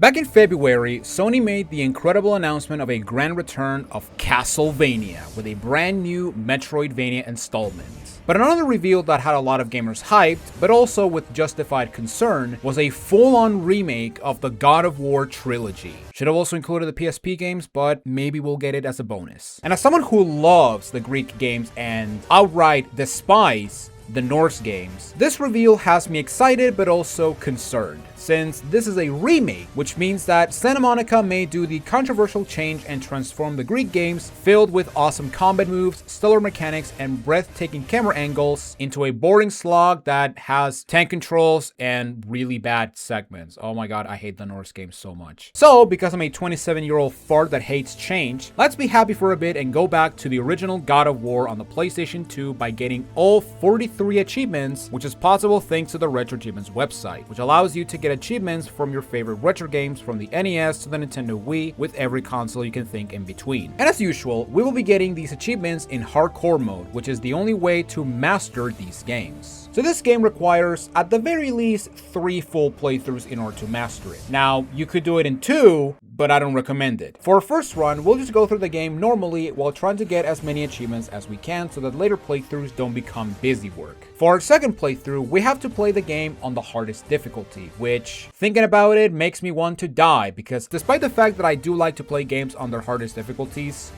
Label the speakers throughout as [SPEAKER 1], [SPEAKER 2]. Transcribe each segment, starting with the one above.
[SPEAKER 1] Back in February, Sony made the incredible announcement of a grand return of Castlevania with a brand new Metroidvania installment. But another reveal that had a lot of gamers hyped, but also with justified concern, was a full-on remake of the God of War trilogy. Should have also included the PSP games, but maybe we'll get it as a bonus. And as someone who loves the Greek games and outright despise the Norse games, this reveal has me excited but also concerned, since this is a remake, which means that Santa Monica may do the controversial change and transform the Greek games, filled with awesome combat moves, stellar mechanics, and breathtaking camera angles, into a boring slog that has tank controls and really bad segments. Oh my god, I hate the Norse games so much. So, because I'm a 27-year-old fart that hates change, let's be happy for a bit and go back to the original God of War on the PlayStation 2 by getting all 43 achievements, which is possible thanks to the RetroAchievements website, which allows you to get achievements from your favorite retro games from the NES to the Nintendo Wii, with every console you can think in between. And as usual, we will be getting these achievements in hardcore mode, which is the only way to master these games. So this game requires, at the very least, 3 full playthroughs in order to master it. Now, you could do it in 2, but I don't recommend it. For our first run, we'll just go through the game normally while trying to get as many achievements as we can so that later playthroughs don't become busy work. For our second playthrough, we have to play the game on the hardest difficulty, which, thinking about it, makes me want to die, because despite the fact that I do like to play games on their hardest difficulties,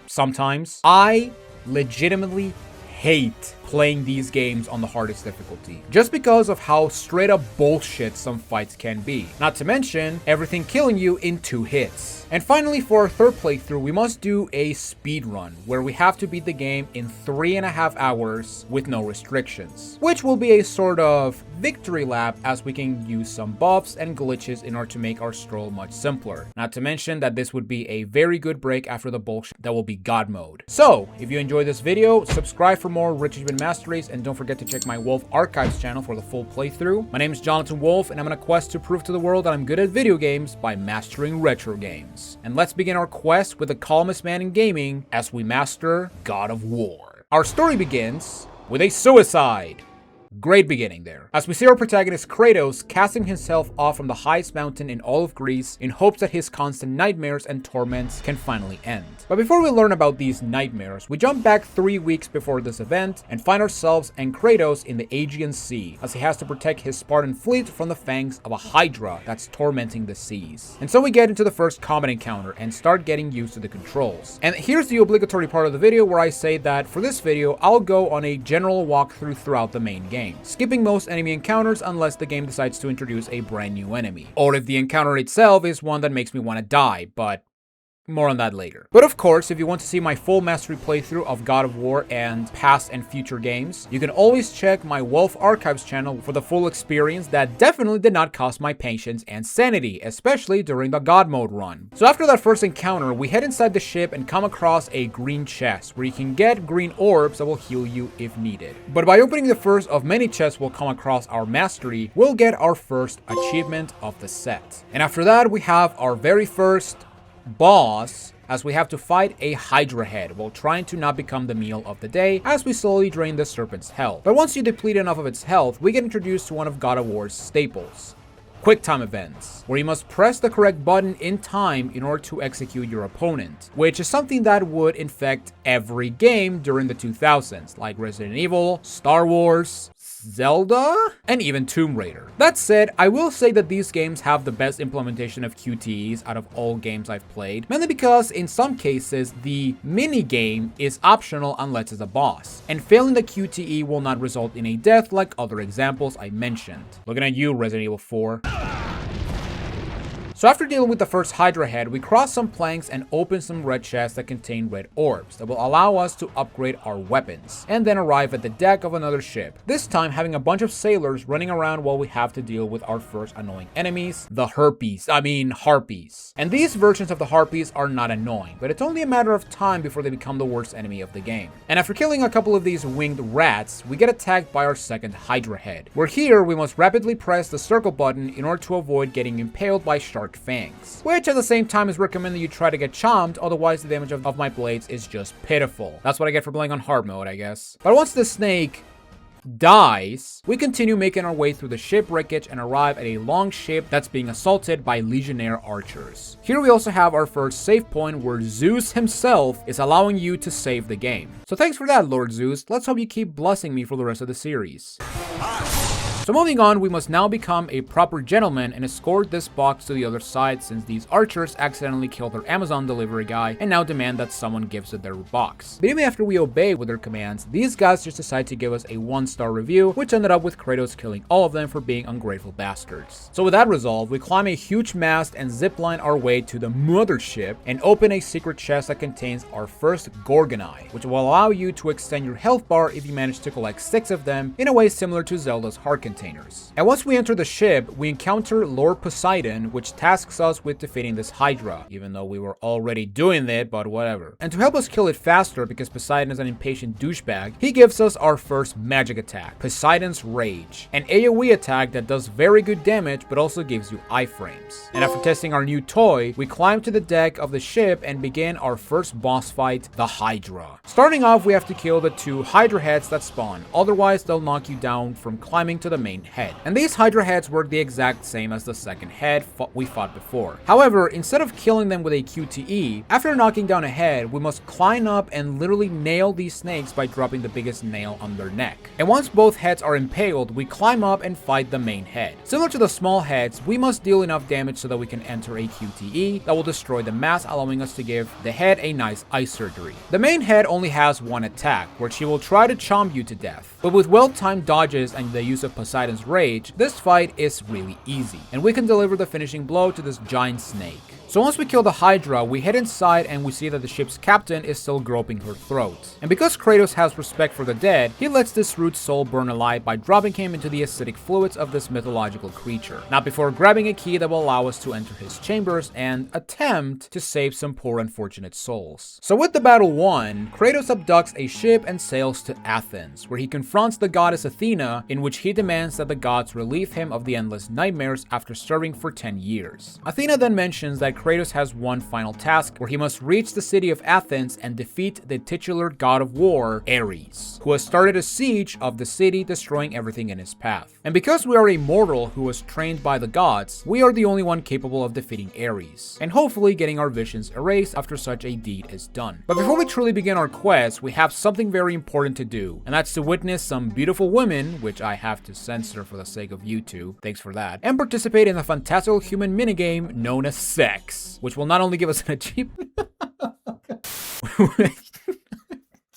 [SPEAKER 1] sometimes, I legitimately hate playing these games on the hardest difficulty, just because of how straight up bullshit some fights can be. Not to mention, everything killing you in 2 hits. And finally, for our third playthrough, we must do a speed run, where we have to beat the game in 3.5 hours with no restrictions, which will be a sort of victory lap, as we can use some buffs and glitches in order to make our stroll much simpler. Not to mention that this would be a very good break after the bullshit that will be God mode. So, if you enjoyed this video, subscribe for more RetroAchievement masteries, and don't forget to check my Wolf Archives channel for the full playthrough. My name is Jonathan Wolf, and I'm on a quest to prove to the world that I'm good at video games by mastering retro games. And let's begin our quest with the calmest man in gaming as we master God of War. Our story begins with a suicide. Great beginning there, as we see our protagonist Kratos casting himself off from the highest mountain in all of Greece in hopes that his constant nightmares and torments can finally end. But before we learn about these nightmares, we jump back 3 weeks before this event and find ourselves and Kratos in the Aegean Sea, as he has to protect his Spartan fleet from the fangs of a Hydra that's tormenting the seas. And so we get into the first combat encounter and start getting used to the controls. And here's the obligatory part of the video where I say that for this video, I'll go on a general walkthrough throughout the main game, skipping most enemy encounters unless the game decides to introduce a brand new enemy, or if the encounter itself is one that makes me want to die, but more on that later. But of course, if you want to see my full mastery playthrough of God of War and past and future games, you can always check my Wolf Archives channel for the full experience that definitely did not cost my patience and sanity, especially during the God mode run. So after that first encounter, we head inside the ship and come across a green chest where you can get green orbs that will heal you if needed. But by opening the first of many chests we'll come across our mastery, we'll get our first achievement of the set. And after that, we have our very first boss, as we have to fight a Hydra head while trying to not become the meal of the day as we slowly drain the serpent's health. But once you deplete enough of its health, we get introduced to one of God of War's staples: quick time events, where you must press the correct button in time in order to execute your opponent, which is something that would infect every game during the 2000s, like Resident Evil, Star Wars, Zelda, and even Tomb Raider. That said, I will say that these games have the best implementation of QTEs out of all games I've played, mainly because in some cases the mini game is optional unless it's a boss, and failing the QTE will not result in a death like other examples I mentioned. Looking at you, Resident Evil 4. So after dealing with the first Hydra head, we cross some planks and open some red chests that contain red orbs that will allow us to upgrade our weapons, and then arrive at the deck of another ship, this time having a bunch of sailors running around while we have to deal with our first annoying enemies, the Harpies. And these versions of the Harpies are not annoying, but it's only a matter of time before they become the worst enemy of the game. And after killing a couple of these winged rats, we get attacked by our second Hydra head, where here we must rapidly press the circle button in order to avoid getting impaled by shark fangs, which at the same time is recommended you try to get chomped, otherwise the damage of my blades is just pitiful. That's what I get for playing on hard mode, I guess. But once the snake dies, we continue making our way through the ship wreckage and arrive at a long ship that's being assaulted by Legionnaire archers. Here we also have our first save point where Zeus himself is allowing you to save the game. So thanks for that, Lord Zeus. Let's hope you keep blessing me for the rest of the series. So moving on, we must now become a proper gentleman and escort this box to the other side since these archers accidentally killed their Amazon delivery guy and now demand that someone gives it their box. But even after we obey with their commands, these guys just decide to give us a 1-star review, which ended up with Kratos killing all of them for being ungrateful bastards. So with that resolve, we climb a huge mast and zipline our way to the mothership and open a secret chest that contains our first Gorgon Eye, which will allow you to extend your health bar if you manage to collect 6 of them in a way similar to Zelda's heart containers. And once we enter the ship, we encounter Lord Poseidon, which tasks us with defeating this Hydra, even though we were already doing it, but whatever. And to help us kill it faster, because Poseidon is an impatient douchebag, he gives us our first magic attack, Poseidon's Rage, an AoE attack that does very good damage, but also gives you iframes. And after testing our new toy, we climb to the deck of the ship and begin our first boss fight, the Hydra. Starting off, we have to kill the 2 Hydra heads that spawn, otherwise they'll knock you down from climbing to the main head. And these Hydra heads work the exact same as the second head we fought before. However, instead of killing them with a QTE, after knocking down a head, we must climb up and literally nail these snakes by dropping the biggest nail on their neck. And once both heads are impaled, we climb up and fight the main head. Similar to the small heads, we must deal enough damage so that we can enter a QTE that will destroy the mass, allowing us to give the head a nice eye surgery. The main head only has one attack, where she will try to chomp you to death. But with well-timed dodges and the use of Poseidon's Rage, this fight is really easy, and we can deliver the finishing blow to this giant snake. So once we kill the Hydra, we head inside and we see that the ship's captain is still groping her throat. And because Kratos has respect for the dead, he lets this root soul burn alive by dropping him into the acidic fluids of this mythological creature. Not before grabbing a key that will allow us to enter his chambers and attempt to save some poor unfortunate souls. So with the battle won, Kratos abducts a ship and sails to Athens, where he confronts the goddess Athena, in which he demands that the gods relieve him of the endless nightmares after serving for 10 years. Athena then mentions that Kratos has one final task where he must reach the city of Athens and defeat the titular god of war, Ares, who has started a siege of the city, destroying everything in his path. And because we are a mortal who was trained by the gods, we are the only one capable of defeating Ares, and hopefully getting our visions erased after such a deed is done. But before we truly begin our quest, we have something very important to do, and that's to witness some beautiful women, which I have to censor for the sake of YouTube, thanks for that, and participate in a fantastical human minigame known as sex, which will not only give us an achievement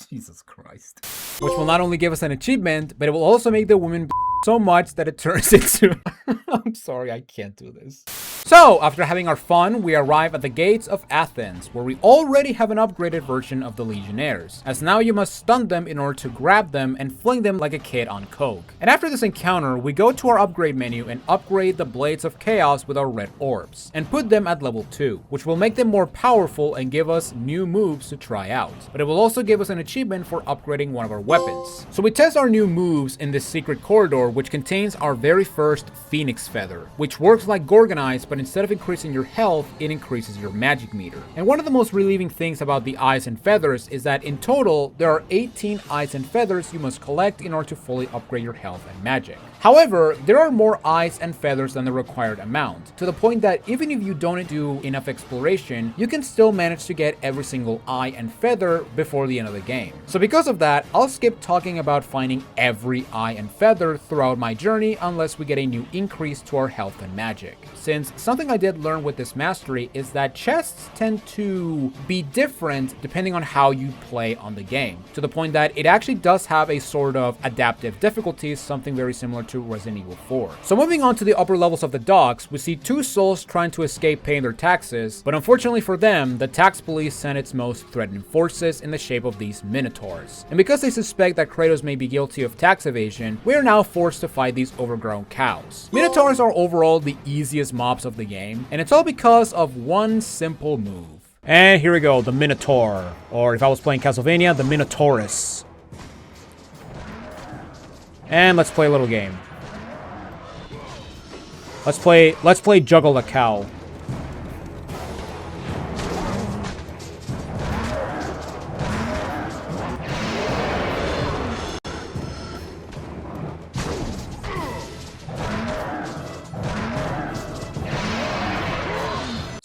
[SPEAKER 1] Jesus Christ. Which will not only give us an achievement, but it will also make the woman so much that it turns into I'm sorry, I can't do this. So, after having our fun, we arrive at the gates of Athens, where we already have an upgraded version of the Legionnaires, as now you must stun them in order to grab them and fling them like a kid on coke. And after this encounter, we go to our upgrade menu and upgrade the Blades of Chaos with our red orbs, and put them at level 2, which will make them more powerful and give us new moves to try out. But it will also give us an achievement for upgrading one of our weapons. So we test our new moves in this secret corridor, which contains our very first Phoenix Feather, which works like Gorgon Eyes, but instead of increasing your health, it increases your magic meter. And one of the most relieving things about the eyes and feathers is that in total, there are 18 eyes and feathers you must collect in order to fully upgrade your health and magic. However, there are more eyes and feathers than the required amount, to the point that even if you don't do enough exploration, you can still manage to get every single eye and feather before the end of the game. So because of that, I'll skip talking about finding every eye and feather throughout my journey unless we get a new increase to our health and magic. Since something I did learn with this mastery is that chests tend to be different depending on how you play on the game, to the point that it actually does have a sort of adaptive difficulties, something very similar to Resident Evil 4. So moving on to the upper levels of the docks, we see two souls trying to escape paying their taxes, but unfortunately for them, the tax police sent its most threatening forces in the shape of these minotaurs. And because they suspect that Kratos may be guilty of tax evasion, we are now forced to fight these overgrown cows. Minotaurs are overall the easiest mobs of the game, and it's all because of one simple move. And here we go, the Minotaur, or if I was playing Castlevania, the Minotaurus. And let's play a little game. Let's play Juggle the Cow.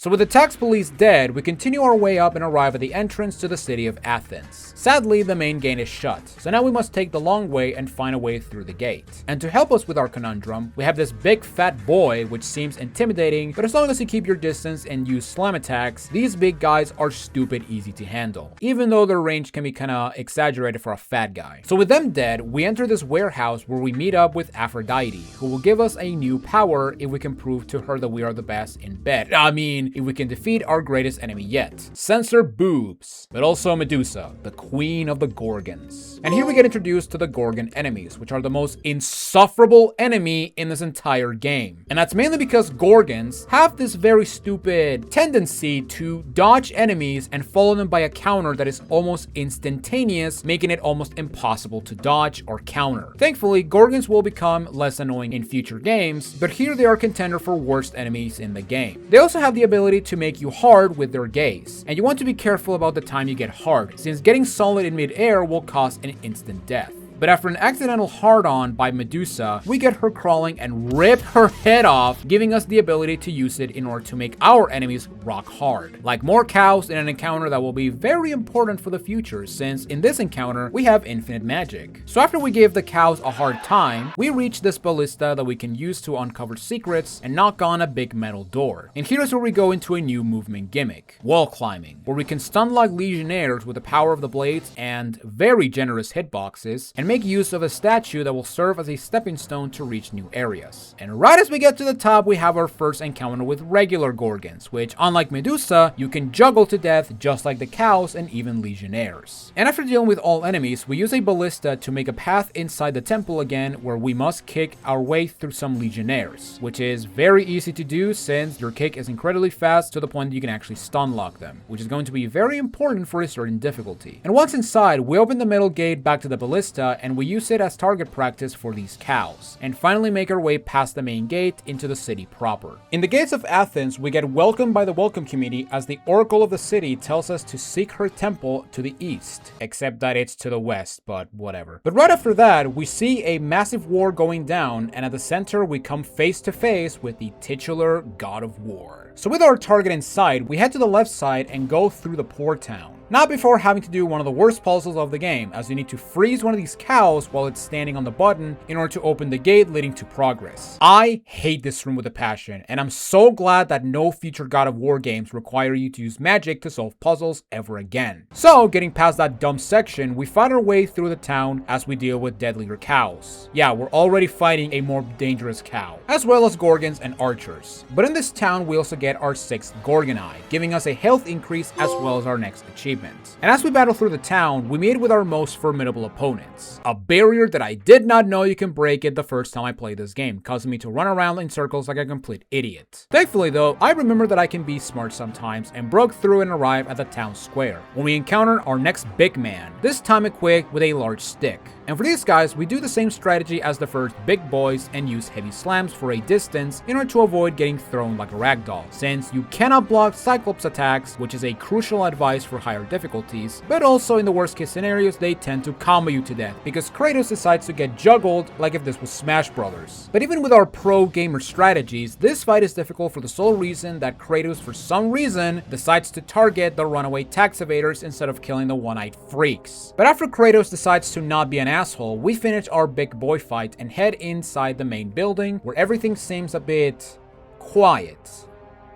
[SPEAKER 1] So with the tax police dead, we continue our way up and arrive at the entrance to the city of Athens. Sadly, the main gate is shut, so now we must take the long way and find a way through the gate. And to help us with our conundrum, we have this big fat boy which seems intimidating, but as long as you keep your distance and use slam attacks, these big guys are stupid easy to handle, even though their range can be kinda exaggerated for a fat guy. So with them dead, we enter this warehouse where we meet up with Aphrodite, who will give us a new power if we can prove to her that we are the best in bed. I mean, if we can defeat our greatest enemy yet. Censor boobs, but also Medusa, the queen of the Gorgons. And here we get introduced to the Gorgon enemies, which are the most insufferable enemy in this entire game. And that's mainly because Gorgons have this very stupid tendency to dodge enemies and follow them by a counter that is almost instantaneous, making it almost impossible to dodge or counter. Thankfully, Gorgons will become less annoying in future games, but here they are contender for worst enemies in the game. They also have the ability to make you hard with their gaze, and you want to be careful about the time you get hard, since getting solid in mid-air will cause an instant death. But after an accidental hard-on by Medusa, we get her crawling and rip her head off, giving us the ability to use it in order to make our enemies rock hard. Like more cows in an encounter that will be very important for the future, since in this encounter, we have infinite magic. So after we give the cows a hard time, we reach this ballista that we can use to uncover secrets and knock on a big metal door. And here's where we go into a new movement gimmick, wall climbing, where we can stun like legionnaires with the power of the blades and very generous hitboxes, and make use of a statue that will serve as a stepping stone to reach new areas. And right as we get to the top, we have our first encounter with regular Gorgons, which, unlike Medusa, you can juggle to death just like the cows and even legionnaires. And after dealing with all enemies, we use a ballista to make a path inside the temple again, where we must kick our way through some legionnaires, which is very easy to do since your kick is incredibly fast to the point that you can actually stun lock them, which is going to be very important for a certain difficulty. And once inside, we open the middle gate back to the ballista, and we use it as target practice for these cows, and finally make our way past the main gate into the city proper. In the gates of Athens, we get welcomed by the welcome committee as the oracle of the city tells us to seek her temple to the east, except that it's to the west, but whatever. But right after that, we see a massive war going down, and at the center we come face to face with the titular god of war. So with our target in sight, we head to the left side and go through the poor town. Not before having to do one of the worst puzzles of the game, as you need to freeze one of these cows while it's standing on the button in order to open the gate leading to progress. I hate this room with a passion, and I'm so glad that no future God of War games require you to use magic to solve puzzles ever again. So, getting past that dumb section, we fight our way through the town as we deal with deadlier cows. Yeah, we're already fighting a more dangerous cow, as well as Gorgons and archers. But in this town, we also get our 6th Gorgon Eye, giving us a health increase as well as our next achievement. And as we battle through the town, we meet with our most formidable opponents. A barrier that I did not know you can break it the first time I played this game, causing me to run around in circles like a complete idiot. Thankfully though, I remember that I can be smart sometimes and broke through and arrived at the town square, when we encounter our next big man, this time equipped with a large stick. And for these guys, we do the same strategy as the first big boys and use heavy slams for a distance in order to avoid getting thrown like a ragdoll, since you cannot block Cyclops attacks, which is a crucial advice for higher difficulties, but also in the worst case scenarios, they tend to combo you to death, because Kratos decides to get juggled like if this was Smash Brothers. But even with our pro gamer strategies, this fight is difficult for the sole reason that Kratos, for some reason, decides to target the runaway tax evaders instead of killing the one-eyed freaks. But after Kratos decides to not be an asshole, we finish our big boy fight and head inside the main building, where everything seems a bit quiet.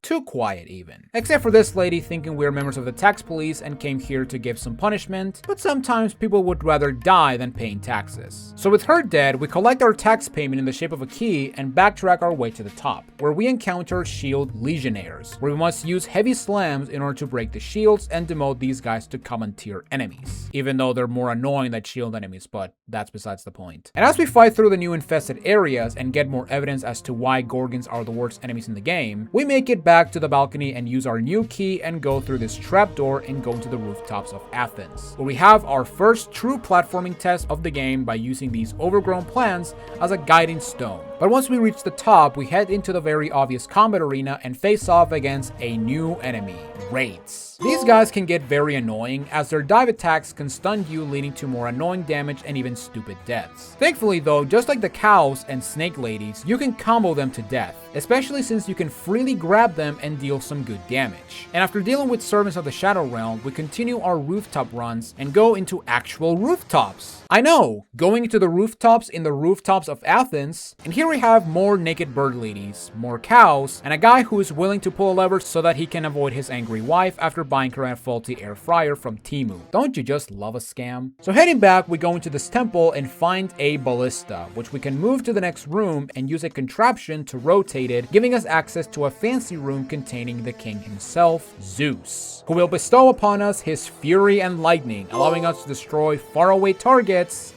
[SPEAKER 1] Too quiet even. Except for this lady thinking we're members of the tax police and came here to give some punishment, but sometimes people would rather die than paying taxes. So with her dead, we collect our tax payment in the shape of a key and backtrack our way to the top, where we encounter shield legionnaires, where we must use heavy slams in order to break the shields and demote these guys to common tier enemies, even though they're more annoying than shield enemies, but that's besides the point. And as we fight through the new infested areas and get more evidence as to why Gorgons are the worst enemies in the game, we make it back to the balcony and use our new key and go through this trapdoor and go to the rooftops of Athens, where we have our first true platforming test of the game by using these overgrown plants as a guiding stone. But once we reach the top, we head into the very obvious combat arena and face off against a new enemy, Wraiths. These guys can get very annoying as their dive attacks can stun you, leading to more annoying damage and even stupid deaths. Thankfully though, just like the cows and snake ladies, you can combo them to death, especially since you can freely grab them and deal some good damage. And after dealing with servants of the Shadow Realm, we continue our rooftop runs and go into actual rooftops. I know, going into the rooftops in the rooftops of Athens, and here we have more naked bird ladies, more cows, and a guy who is willing to pull a lever so that he can avoid his angry wife after buying her a faulty air fryer from Temu. Don't you just love a scam? So heading back, we go into this temple and find a ballista, which we can move to the next room and use a contraption to rotate it, giving us access to a fancy room containing the king himself, Zeus, who will bestow upon us his fury and lightning, allowing us to destroy faraway targets.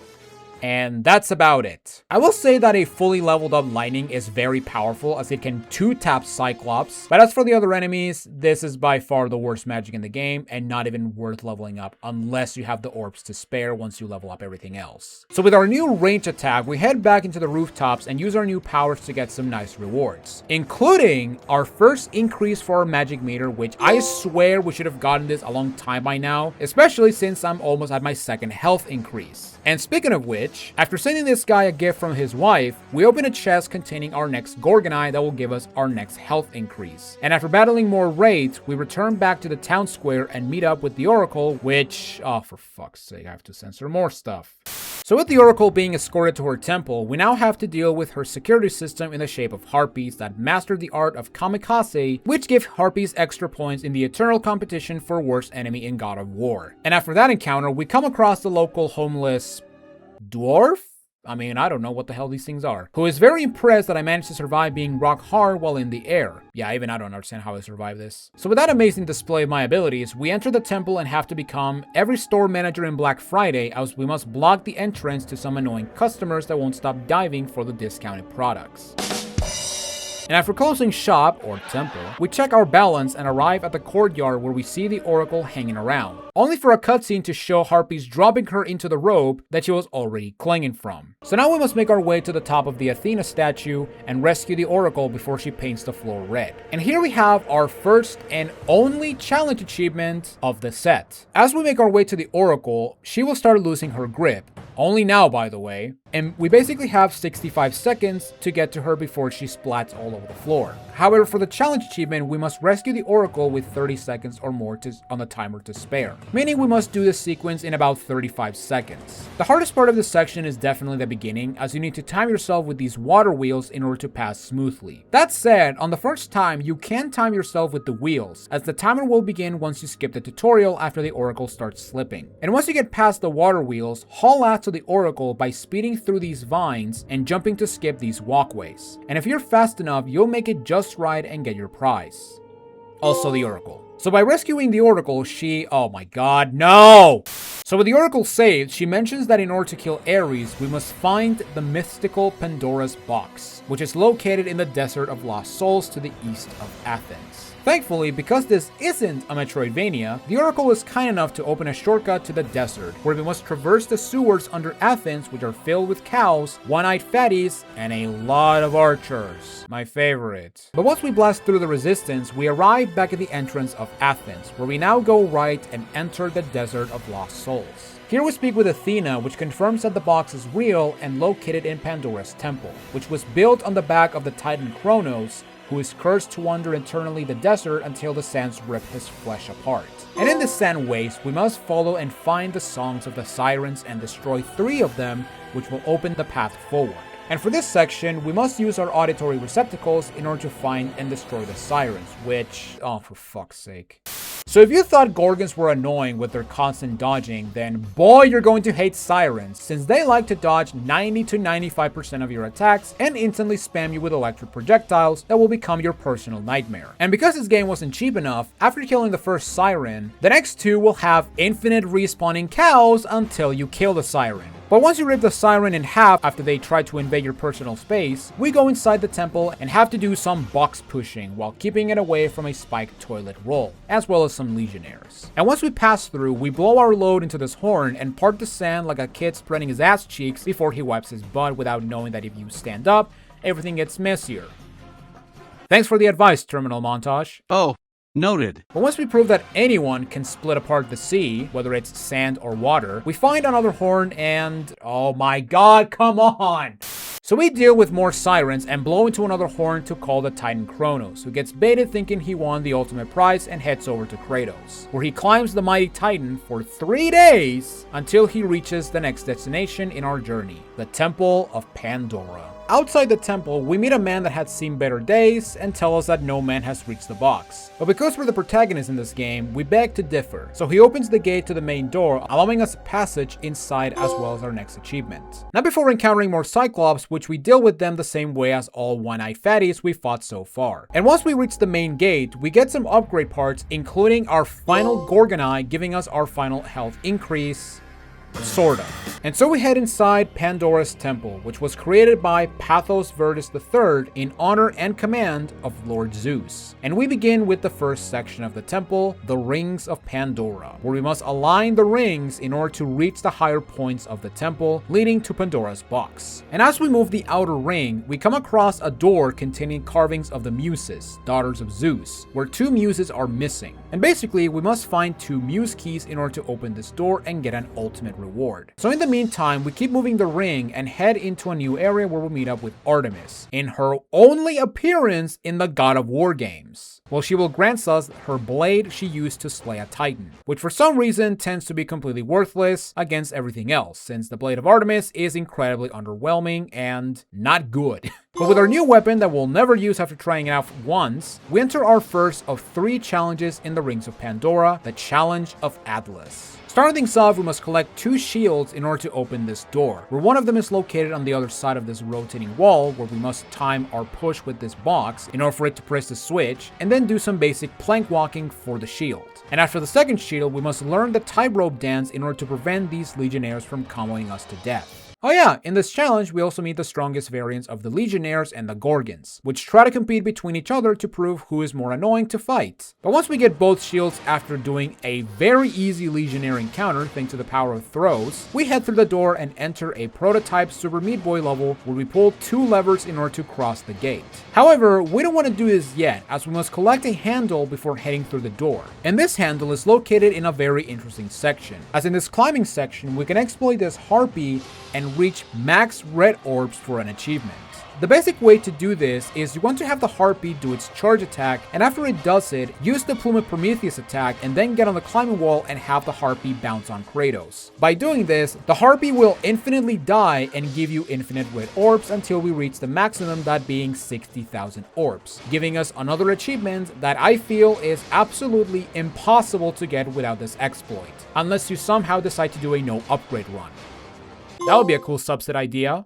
[SPEAKER 1] And that's about it. I will say that a fully leveled up lightning is very powerful as it can 2-tap Cyclops, but as for the other enemies, this is by far the worst magic in the game and not even worth leveling up unless you have the orbs to spare once you level up everything else. So with our new range attack, we head back into the rooftops and use our new powers to get some nice rewards, including our first increase for our magic meter, which I swear we should have gotten this a long time by now, especially since I'm almost at my second health increase. And speaking of which, after sending this guy a gift from his wife, we open a chest containing our next Gorgonite that will give us our next health increase. And after battling more raids, we return back to the town square and meet up with the Oracle, which, oh for fuck's sake, I have to censor more stuff. So with the Oracle being escorted to her temple, we now have to deal with her security system in the shape of harpies that mastered the art of kamikaze, which give harpies extra points in the eternal competition for worst enemy in God of War. And after that encounter, we come across the local homeless dwarf? I mean, I don't know what the hell these things are. Who is very impressed that I managed to survive being rock hard while in the air. Yeah, even I don't understand how I survived this. So with that amazing display of my abilities, we enter the temple and have to become every store manager in Black Friday, as we must block the entrance to some annoying customers that won't stop diving for the discounted products. And after closing shop, or temple, we check our balance and arrive at the courtyard where we see the Oracle hanging around, only for a cutscene to show harpies dropping her into the rope that she was already clinging from. So now we must make our way to the top of the Athena statue and rescue the Oracle before she paints the floor red. And here we have our first and only challenge achievement of the set. As we make our way to the Oracle, she will start losing her grip. Only now, by the way. And we basically have 65 seconds to get to her before she splats all over the floor. However, for the challenge achievement, we must rescue the Oracle with 30 seconds or more on the timer to spare, meaning we must do this sequence in about 35 seconds. The hardest part of this section is definitely the beginning, as you need to time yourself with these water wheels in order to pass smoothly. That said, on the first time, you can time yourself with the wheels, as the timer will begin once you skip the tutorial after the Oracle starts slipping. And once you get past the water wheels, haul ass to the Oracle by speeding through these vines and jumping to skip these walkways. And if you're fast enough, you'll make it just right and get your prize. Also the Oracle. So by rescuing the Oracle, oh my god, no! So with the Oracle saved, she mentions that in order to kill Ares, we must find the mystical Pandora's box, which is located in the Desert of Lost Souls to the east of Athens. Thankfully, because this isn't a Metroidvania, the Oracle was kind enough to open a shortcut to the desert, where we must traverse the sewers under Athens, which are filled with cows, one-eyed fatties, and a lot of archers. My favorite. But once we blast through the resistance, we arrive back at the entrance of Athens, where we now go right and enter the Desert of Lost Souls. Here we speak with Athena, which confirms that the box is real and located in Pandora's temple, which was built on the back of the Titan Kronos, who is cursed to wander eternally the desert until the sands rip his flesh apart. And in this sand waste, we must follow and find the songs of the sirens and destroy 3 of them, which will open the path forward. And for this section, we must use our auditory receptacles in order to find and destroy the sirens, which, oh for fuck's sake. So if you thought Gorgons were annoying with their constant dodging, then boy, you're going to hate sirens, since they like to dodge 90 to 95% of your attacks and instantly spam you with electric projectiles that will become your personal nightmare. And because this game wasn't cheap enough, after killing the first siren, the next 2 will have infinite respawning cows until you kill the siren. But once you rip the siren in half after they try to invade your personal space, we go inside the temple and have to do some box pushing while keeping it away from a spiked toilet roll, as well as some legionnaires. And once we pass through, we blow our load into this horn and part the sand like a kid spreading his ass cheeks before he wipes his butt without knowing that if you stand up, everything gets messier. Thanks for the advice, terminal montage.
[SPEAKER 2] Oh, noted.
[SPEAKER 1] But once we prove that anyone can split apart the sea, whether it's sand or water, we find another horn and... oh my god, come on! So we deal with more sirens and blow into another horn to call the Titan Kronos, who gets baited thinking he won the ultimate prize and heads over to Kratos, where he climbs the mighty Titan for 3 days until he reaches the next destination in our journey, the Temple of Pandora. Outside the temple, we meet a man that had seen better days and tell us that no man has reached the box. But because we're the protagonists in this game, we beg to differ. So he opens the gate to the main door, allowing us passage inside as well as our next achievement. Now before encountering more Cyclops, which we deal with them the same way as all one-eye fatties we fought so far. And once we reach the main gate, we get some upgrade parts, including our final Gorgon Eye, giving us our final health increase. Sorta. And so we head inside Pandora's temple, which was created by Pathos Vertus III in honor and command of Lord Zeus. And we begin with the first section of the temple, the Rings of Pandora, where we must align the rings in order to reach the higher points of the temple, leading to Pandora's box. And as we move the outer ring, we come across a door containing carvings of the Muses, daughters of Zeus, where 2 muses are missing. And basically, we must find 2 muse keys in order to open this door and get an ultimate reward. So in the meantime, we keep moving the ring and head into a new area where we'll meet up with Artemis in her only appearance in the God of War games. Well, she will grant us her blade she used to slay a Titan, which for some reason tends to be completely worthless against everything else, since the blade of Artemis is incredibly underwhelming and not good. But with our new weapon that we'll never use after trying it out once, we enter our first of 3 challenges in the Rings of Pandora, the Challenge of Atlas. Starting things off, we must collect 2 shields in order to open this door, where one of them is located on the other side of this rotating wall, where we must time our push with this box in order for it to press the switch, and then do some basic plank walking for the shield. And after the second shield, we must learn the tightrope dance in order to prevent these legionnaires from comboing us to death. Oh yeah, in this challenge, we also meet the strongest variants of the Legionnaires and the Gorgons, which try to compete between each other to prove who is more annoying to fight. But once we get both shields after doing a very easy Legionnaire encounter thanks to the power of throws, we head through the door and enter a prototype Super Meat Boy level where we pull 2 levers in order to cross the gate. However, we don't want to do this yet, as we must collect a handle before heading through the door. And this handle is located in a very interesting section, as in this climbing section, we can exploit this harpy and reach max red orbs for an achievement. The basic way to do this is you want to have the harpy do its charge attack, and after it does it, use the Plume of Prometheus attack and then get on the climbing wall and have the harpy bounce on Kratos. By doing this, the harpy will infinitely die and give you infinite red orbs until we reach the maximum, that being 60,000 orbs, giving us another achievement that I feel is absolutely impossible to get without this exploit, unless you somehow decide to do a no upgrade run. That would be a cool subset idea.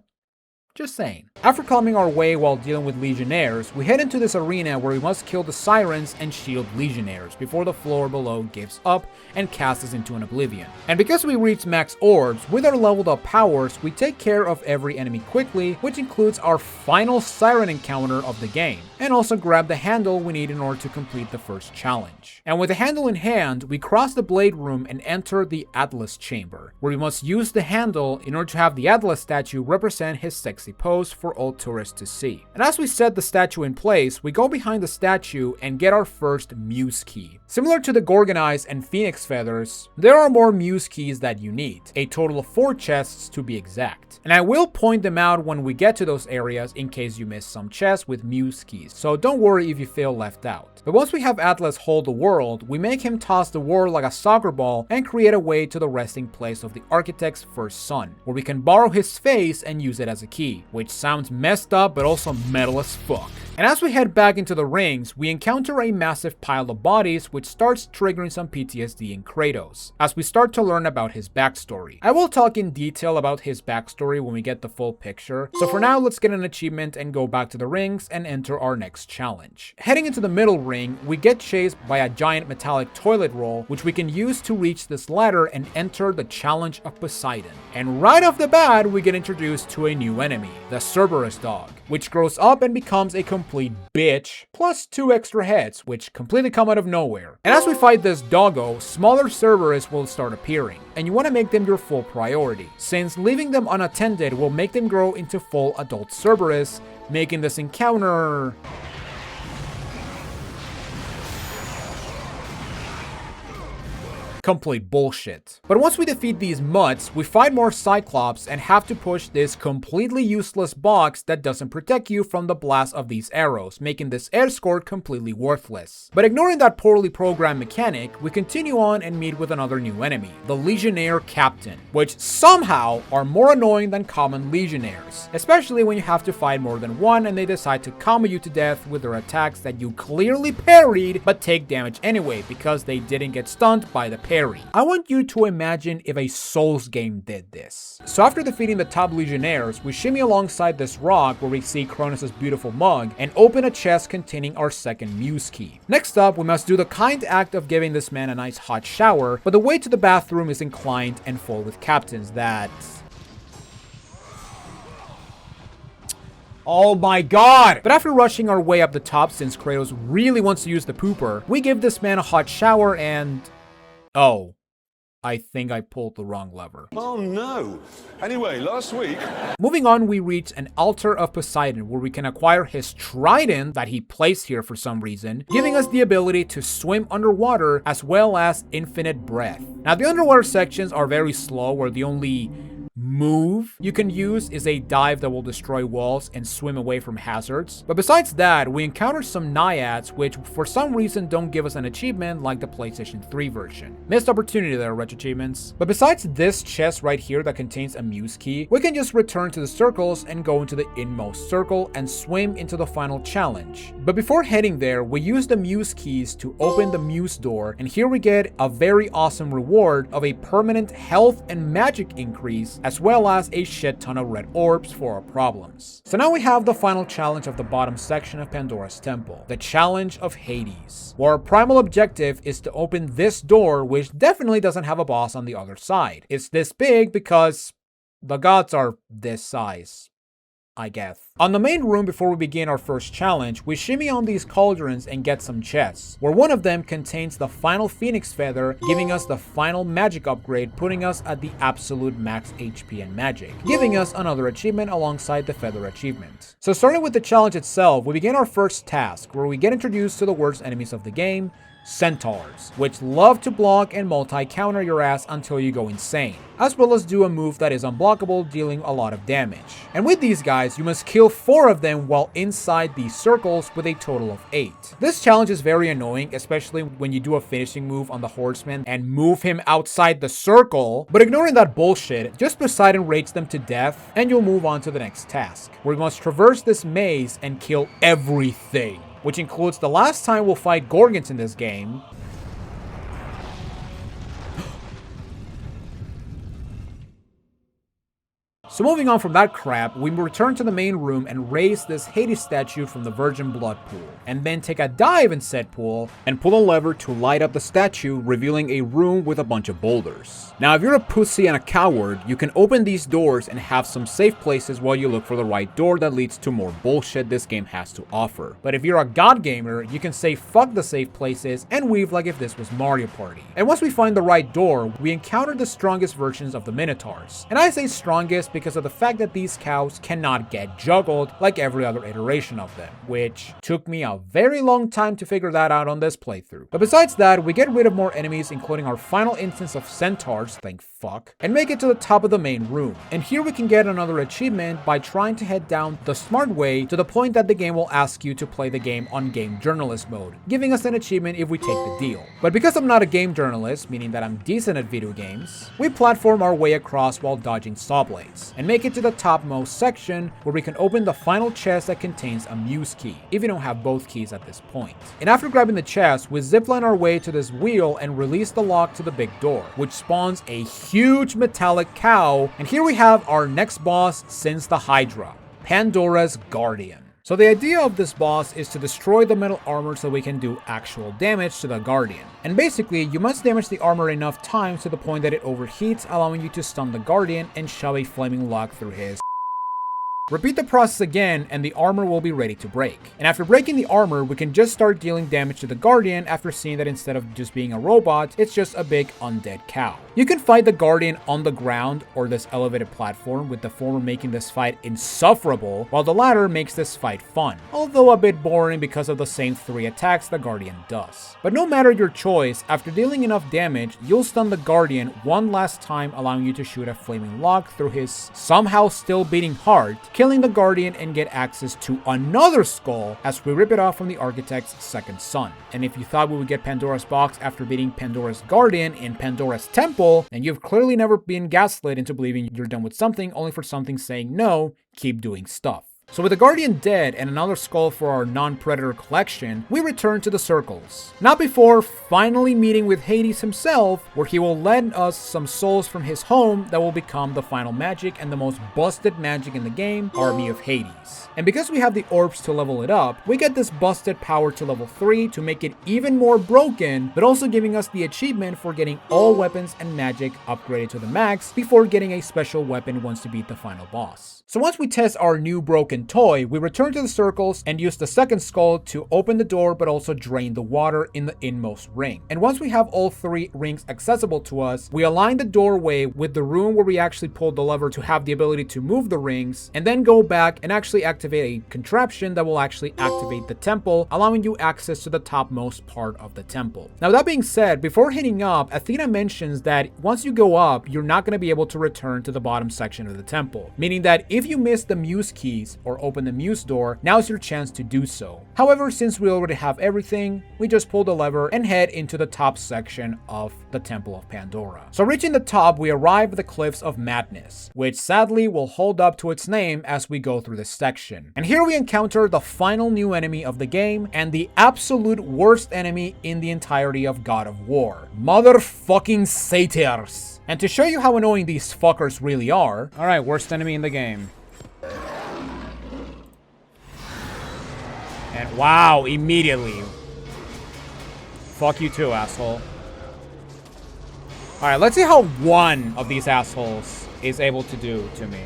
[SPEAKER 1] Just saying. After climbing our way while dealing with Legionnaires, we head into this arena where we must kill the Sirens and shield Legionnaires before the floor below gives up and casts us into an oblivion. And because we reach max orbs, with our leveled up powers, we take care of every enemy quickly, which includes our final Siren encounter of the game, and also grab the handle we need in order to complete the first challenge. And with the handle in hand, we cross the Blade Room and enter the Atlas Chamber, where we must use the handle in order to have the Atlas statue represent his sexy pose for all tourists to see. And as we set the statue in place, we go behind the statue and get our first Muse Key. Similar to the Gorgon Eyes and Phoenix Feathers, there are more Muse Keys that you need, a total of 4 chests to be exact. And I will point them out when we get to those areas in case you miss some chests with Muse Keys, so don't worry if you feel left out. But once we have Atlas hold the world, we make him toss the world like a soccer ball and create a way to the resting place of the Architect's first son, where we can borrow his face and use it as a key, which sounds messed up but also metal as fuck. And as we head back into the rings, we encounter a massive pile of bodies which starts triggering some PTSD in Kratos, as we start to learn about his backstory. I will talk in detail about his backstory when we get the full picture, so for now let's get an achievement and go back to the rings and enter our next challenge. Heading into the middle ring, we get chased by a giant metallic toilet roll, which we can use to reach this ladder and enter the Challenge of Poseidon. And right off the bat, we get introduced to a new enemy, the Cerberus dog, which grows up and becomes a complete bitch, plus 2 extra heads, which completely come out of nowhere. And as we fight this doggo, smaller Cerberus will start appearing, and you want to make them your full priority, since leaving them unattended will make them grow into full adult Cerberus, making this encounter complete bullshit. But once we defeat these mutts, we fight more Cyclops and have to push this completely useless box that doesn't protect you from the blast of these arrows, making this air escort completely worthless. But ignoring that poorly programmed mechanic, we continue on and meet with another new enemy, the Legionnaire Captain, which somehow are more annoying than common Legionnaires, especially when you have to fight more than one and they decide to combo you to death with their attacks that you clearly parried but take damage anyway because they didn't get stunned by the parry. I want you to imagine if a Souls game did this. So after defeating the top Legionnaires, we shimmy alongside this rock where we see Kronos' beautiful mug and open a chest containing our second Muse key. Next up, we must do the kind act of giving this man a nice hot shower, but the way to the bathroom is inclined and full with captains that... Oh my god! But after rushing our way up the top since Kratos really wants to use the pooper, we give this man a hot shower and... Oh, I think I pulled the wrong lever.
[SPEAKER 2] Oh no! Anyway, last week...
[SPEAKER 1] Moving on, we reach an altar of Poseidon where we can acquire his trident that he placed here for some reason, giving us the ability to swim underwater as well as infinite breath. Now, the underwater sections are very slow where the only move you can use is a dive that will destroy walls and swim away from hazards. But besides that, we encounter some naiads which for some reason don't give us an achievement like the PlayStation 3 version. Missed opportunity there, RetroAchievements. But besides this chest right here that contains a Muse key, we can just return to the circles and go into the inmost circle and swim into the final challenge. But before heading there, we use the Muse keys to open the Muse door, and here we get a very awesome reward of a permanent health and magic increase as well as a shit ton of red orbs for our problems. So now we have the final challenge of the bottom section of Pandora's Temple, the Challenge of Hades, where our primal objective is to open this door, which definitely doesn't have a boss on the other side. It's this big because the gods are this size, I guess. On the main room before we begin our first challenge, we shimmy on these cauldrons and get some chests, where one of them contains the final Phoenix Feather, giving us the final magic upgrade, putting us at the absolute max HP and magic, giving us another achievement alongside the Feather achievement. So starting with the challenge itself, we begin our first task, where we get introduced to the worst enemies of the game, Centaurs, which love to block and multi-counter your ass until you go insane, as well as do a move that is unblockable, dealing a lot of damage. And with these guys, you must kill 4 of them while inside these circles with a total of 8. This challenge is very annoying, especially when you do a finishing move on the Horseman and move him outside the circle, but ignoring that bullshit, just Poseidon rates them to death and you'll move on to the next task, where we must traverse this maze and kill everything, which includes the last time we'll fight Gorgons in this game. So moving on from that crap, we return to the main room and raise this Hades statue from the virgin blood pool, and then take a dive in said pool and pull a lever to light up the statue, revealing a room with a bunch of boulders. Now if you're a pussy and a coward, you can open these doors and have some safe places while you look for the right door that leads to more bullshit this game has to offer. But if you're a god gamer, you can say fuck the safe places and weave like if this was Mario Party. And once we find the right door, we encounter the strongest versions of the Minotaurs. And I say strongest because of the fact that these cows cannot get juggled like every other iteration of them, which took me a very long time to figure that out on this playthrough. But besides that, we get rid of more enemies, including our final instance of Centaurs, thank fuck, and make it to the top of the main room. And here we can get another achievement by trying to head down the smart way to the point that the game will ask you to play the game on game journalist mode, giving us an achievement if we take the deal. But because I'm not a game journalist, meaning that I'm decent at video games, we platform our way across while dodging saw blades, and make it to the topmost section where we can open the final chest that contains a Muse key, if you don't have both keys at this point. And after grabbing the chest, we zipline our way to this wheel and release the lock to the big door, which spawns a huge metallic cow, and here we have our next boss since the Hydra, Pandora's Guardian. So the idea of this boss is to destroy the metal armor so we can do actual damage to the Guardian. And basically, you must damage the armor enough times to the point that it overheats, allowing you to stun the Guardian and shove a flaming log through his Repeat the process again and the armor will be ready to break. And after breaking the armor, we can just start dealing damage to the Guardian after seeing that instead of just being a robot, it's just a big undead cow. You can fight the Guardian on the ground or this elevated platform, with the former making this fight insufferable, while the latter makes this fight fun, although a bit boring because of the same 3 attacks the Guardian does. But no matter your choice, after dealing enough damage, you'll stun the Guardian one last time, allowing you to shoot a flaming log through his somehow still beating heart, killing the Guardian and get access to another skull as we rip it off from the Architect's second son. And if you thought we would get Pandora's box after beating Pandora's Guardian in Pandora's Temple, then you've clearly never been gaslit into believing you're done with something only for something saying no, keep doing stuff. So with the Guardian dead and another skull for our non-predator collection, we return to the circles. Not before finally meeting with Hades himself, where he will lend us some souls from his home that will become the final magic and the most busted magic in the game, Army of Hades. And because we have the orbs to level it up, we get this busted power to level 3 to make it even more broken, but also giving us the achievement for getting all weapons and magic upgraded to the max before getting a special weapon once we beat the final boss. So once we test our new broken toy, we return to the circles and use the second skull to open the door but also drain the water in the inmost ring. And once we have all 3 rings accessible to us, we align the doorway with the room where we actually pulled the lever to have the ability to move the rings, and then go back and actually activate a contraption that will actually activate the temple, allowing you access to the topmost part of the temple. Now that being said, before hitting up, Athena mentions that once you go up, you're not going to be able to return to the bottom section of the temple, meaning that if you miss the Muse keys or open the Muse door, now's your chance to do so. However, since we already have everything, we just pull the lever and head into the top section of the Temple of Pandora. So reaching the top, we arrive at the Cliffs of Madness, which sadly will hold up to its name as we go through this section. And here we encounter the final new enemy of the game and the absolute worst enemy in the entirety of God of War. Motherfucking satyrs. And to show you how annoying these fuckers really are, alright, worst enemy in the game. And wow, immediately. Fuck you too, asshole. Alright, let's see how one of these assholes is able to do to me.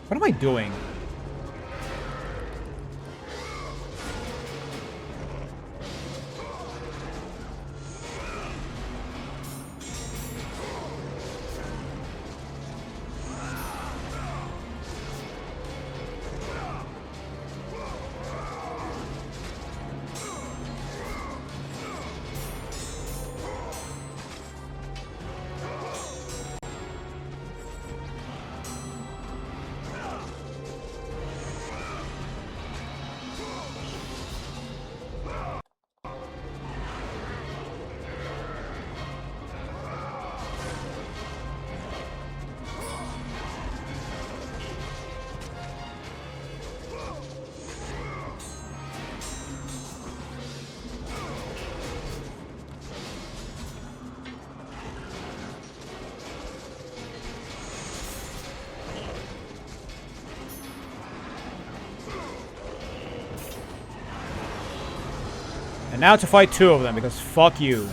[SPEAKER 1] What am I doing? And now to fight 2 of them, because fuck you.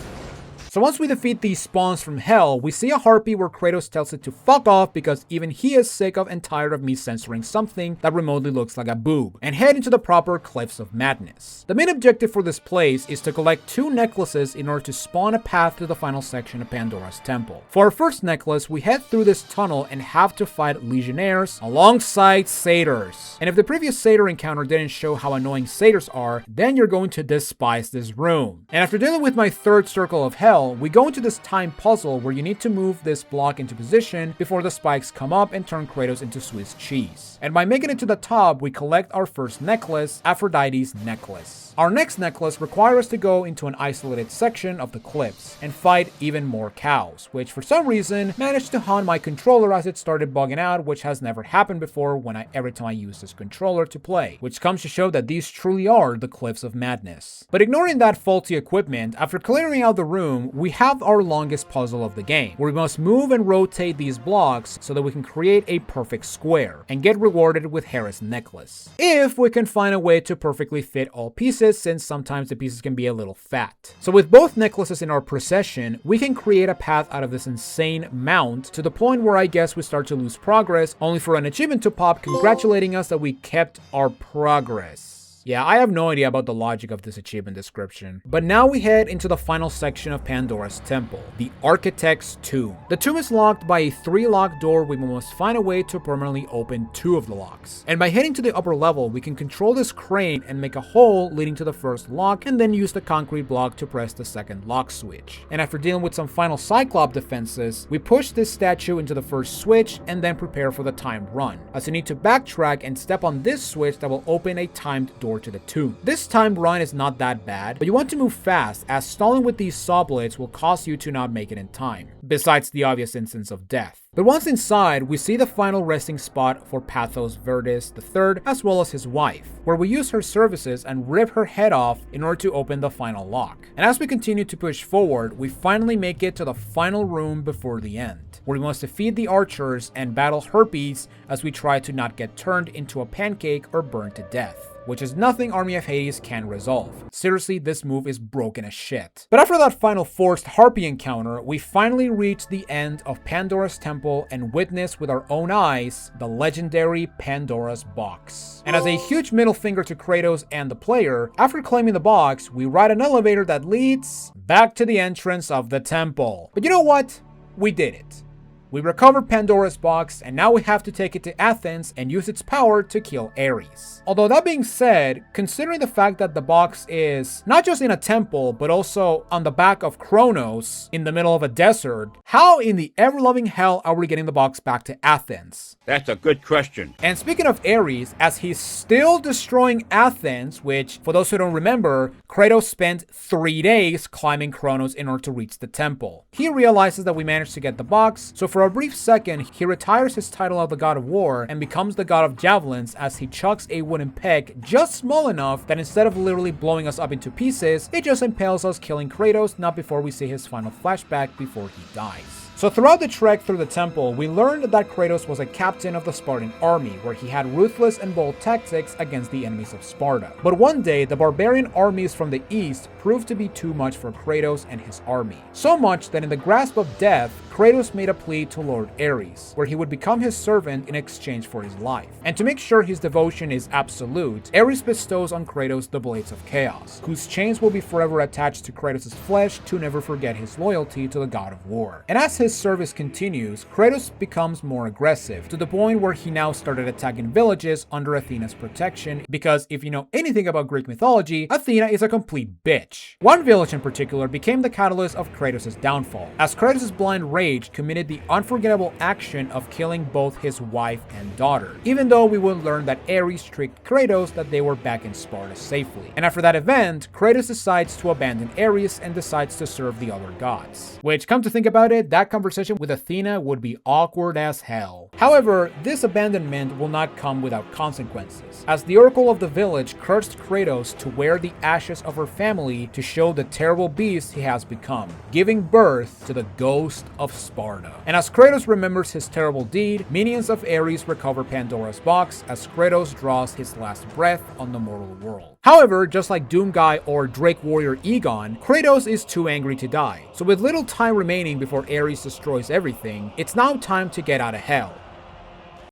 [SPEAKER 1] So once we defeat these spawns from hell, we see a harpy where Kratos tells it to fuck off because even he is sick of and tired of me censoring something that remotely looks like a boob, and head into the proper Cliffs of Madness. The main objective for this place is to collect 2 necklaces in order to spawn a path to the final section of Pandora's Temple. For our first necklace, we head through this tunnel and have to fight legionnaires alongside satyrs. And if the previous satyr encounter didn't show how annoying satyrs are, then you're going to despise this room. And after dealing with my third circle of hell, we go into this time puzzle where you need to move this block into position before the spikes come up and turn Kratos into Swiss cheese. And by making it to the top, we collect our first necklace, Aphrodite's necklace. Our next necklace requires us to go into an isolated section of the cliffs and fight even more cows, which for some reason managed to haunt my controller as it started bugging out, which has never happened before every time I use this controller to play, which comes to show that these truly are the Cliffs of Madness. But ignoring that faulty equipment, after clearing out the room, we have our longest puzzle of the game, where we must move and rotate these blocks so that we can create a perfect square and get rewarded with Hera's necklace. If we can find a way to perfectly fit all pieces, since sometimes the pieces can be a little fat. So with both necklaces in our possession, we can create a path out of this insane mount to the point where I guess we start to lose progress, only for an achievement to pop congratulating us that we kept our progress. Yeah, I have no idea about the logic of this achievement description. But now we head into the final section of Pandora's Temple, the Architect's Tomb. The tomb is locked by a 3-lock door. We must find a way to permanently open 2 of the locks. And by heading to the upper level, we can control this crane and make a hole leading to the first lock, and then use the concrete block to press the second lock switch. And after dealing with some final Cyclops defenses, we push this statue into the first switch and then prepare for the timed run, as you need to backtrack and step on this switch that will open a timed door to the tomb. This timed run is not that bad, but you want to move fast, as stalling with these saw blades will cause you to not make it in time, besides the obvious instance of death. But once inside, we see the final resting spot for Pathos Verdes III, as well as his wife, where we use her services and rip her head off in order to open the final lock. And as we continue to push forward, we finally make it to the final room before the end, where we must defeat the archers and battle Herpes as we try to not get turned into a pancake or burned to death, which is nothing Army of Hades can resolve. Seriously, this move is broken as shit. But after that final forced harpy encounter, we finally reach the end of Pandora's Temple and witness with our own eyes the legendary Pandora's Box. And as a huge middle finger to Kratos and the player, after claiming the box, we ride an elevator that leads back to the entrance of the temple. But you know what? We did it. We recovered Pandora's box, and now we have to take it to Athens and use its power to kill Ares. Although that being said, considering the fact that the box is not just in a temple, but also on the back of Kronos in the middle of a desert, how in the ever-loving hell are we getting the box back to Athens?
[SPEAKER 3] That's a good question.
[SPEAKER 1] And speaking of Ares, as he's still destroying Athens, which, for those who don't remember, Kratos spent 3 days climbing Kronos in order to reach the temple. He realizes that we managed to get the box, so for a brief second, he retires his title of the God of War and becomes the God of Javelins as he chucks a wooden peg just small enough that instead of literally blowing us up into pieces, it just impales us, killing Kratos not before we see his final flashback before he dies. So throughout the trek through the temple, we learned that Kratos was a captain of the Spartan army, where he had ruthless and bold tactics against the enemies of Sparta. But one day, the barbarian armies from the east proved to be too much for Kratos and his army. So much that in the grasp of death, Kratos made a plea to Lord Ares, where he would become his servant in exchange for his life. And to make sure his devotion is absolute, Ares bestows on Kratos the Blades of Chaos, whose chains will be forever attached to Kratos' flesh to never forget his loyalty to the God of War. And as his service continues, Kratos becomes more aggressive, to the point where he now started attacking villages under Athena's protection, because if you know anything about Greek mythology, Athena is a complete bitch. One village in particular became the catalyst of Kratos' downfall, as Kratos' blind rage committed the unforgettable action of killing both his wife and daughter, even though we would learn that Ares tricked Kratos that they were back in Sparta safely. And after that event, Kratos decides to abandon Ares and decides to serve the other gods. Which, come to think about it, that conversation with Athena would be awkward as hell. However, this abandonment will not come without consequences, as the Oracle of the village cursed Kratos to wear the ashes of her family to show the terrible beast he has become, giving birth to the ghost of Sparta. And as Kratos remembers his terrible deed, minions of Ares recover Pandora's box as Kratos draws his last breath on the mortal world. However, just like Doomguy or Drake Warrior Egon, Kratos is too angry to die. So with little time remaining before Ares destroys everything, it's now time to get out of hell.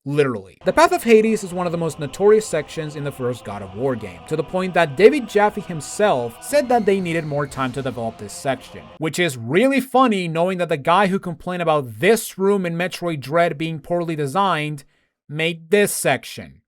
[SPEAKER 1] Literally. The Path of Hades is one of the most notorious sections in the first God of War game, to the point that David Jaffe himself said that they needed more time to develop this section. Which is really funny, knowing that the guy who complained about this room in Metroid Dread being poorly designed made this section.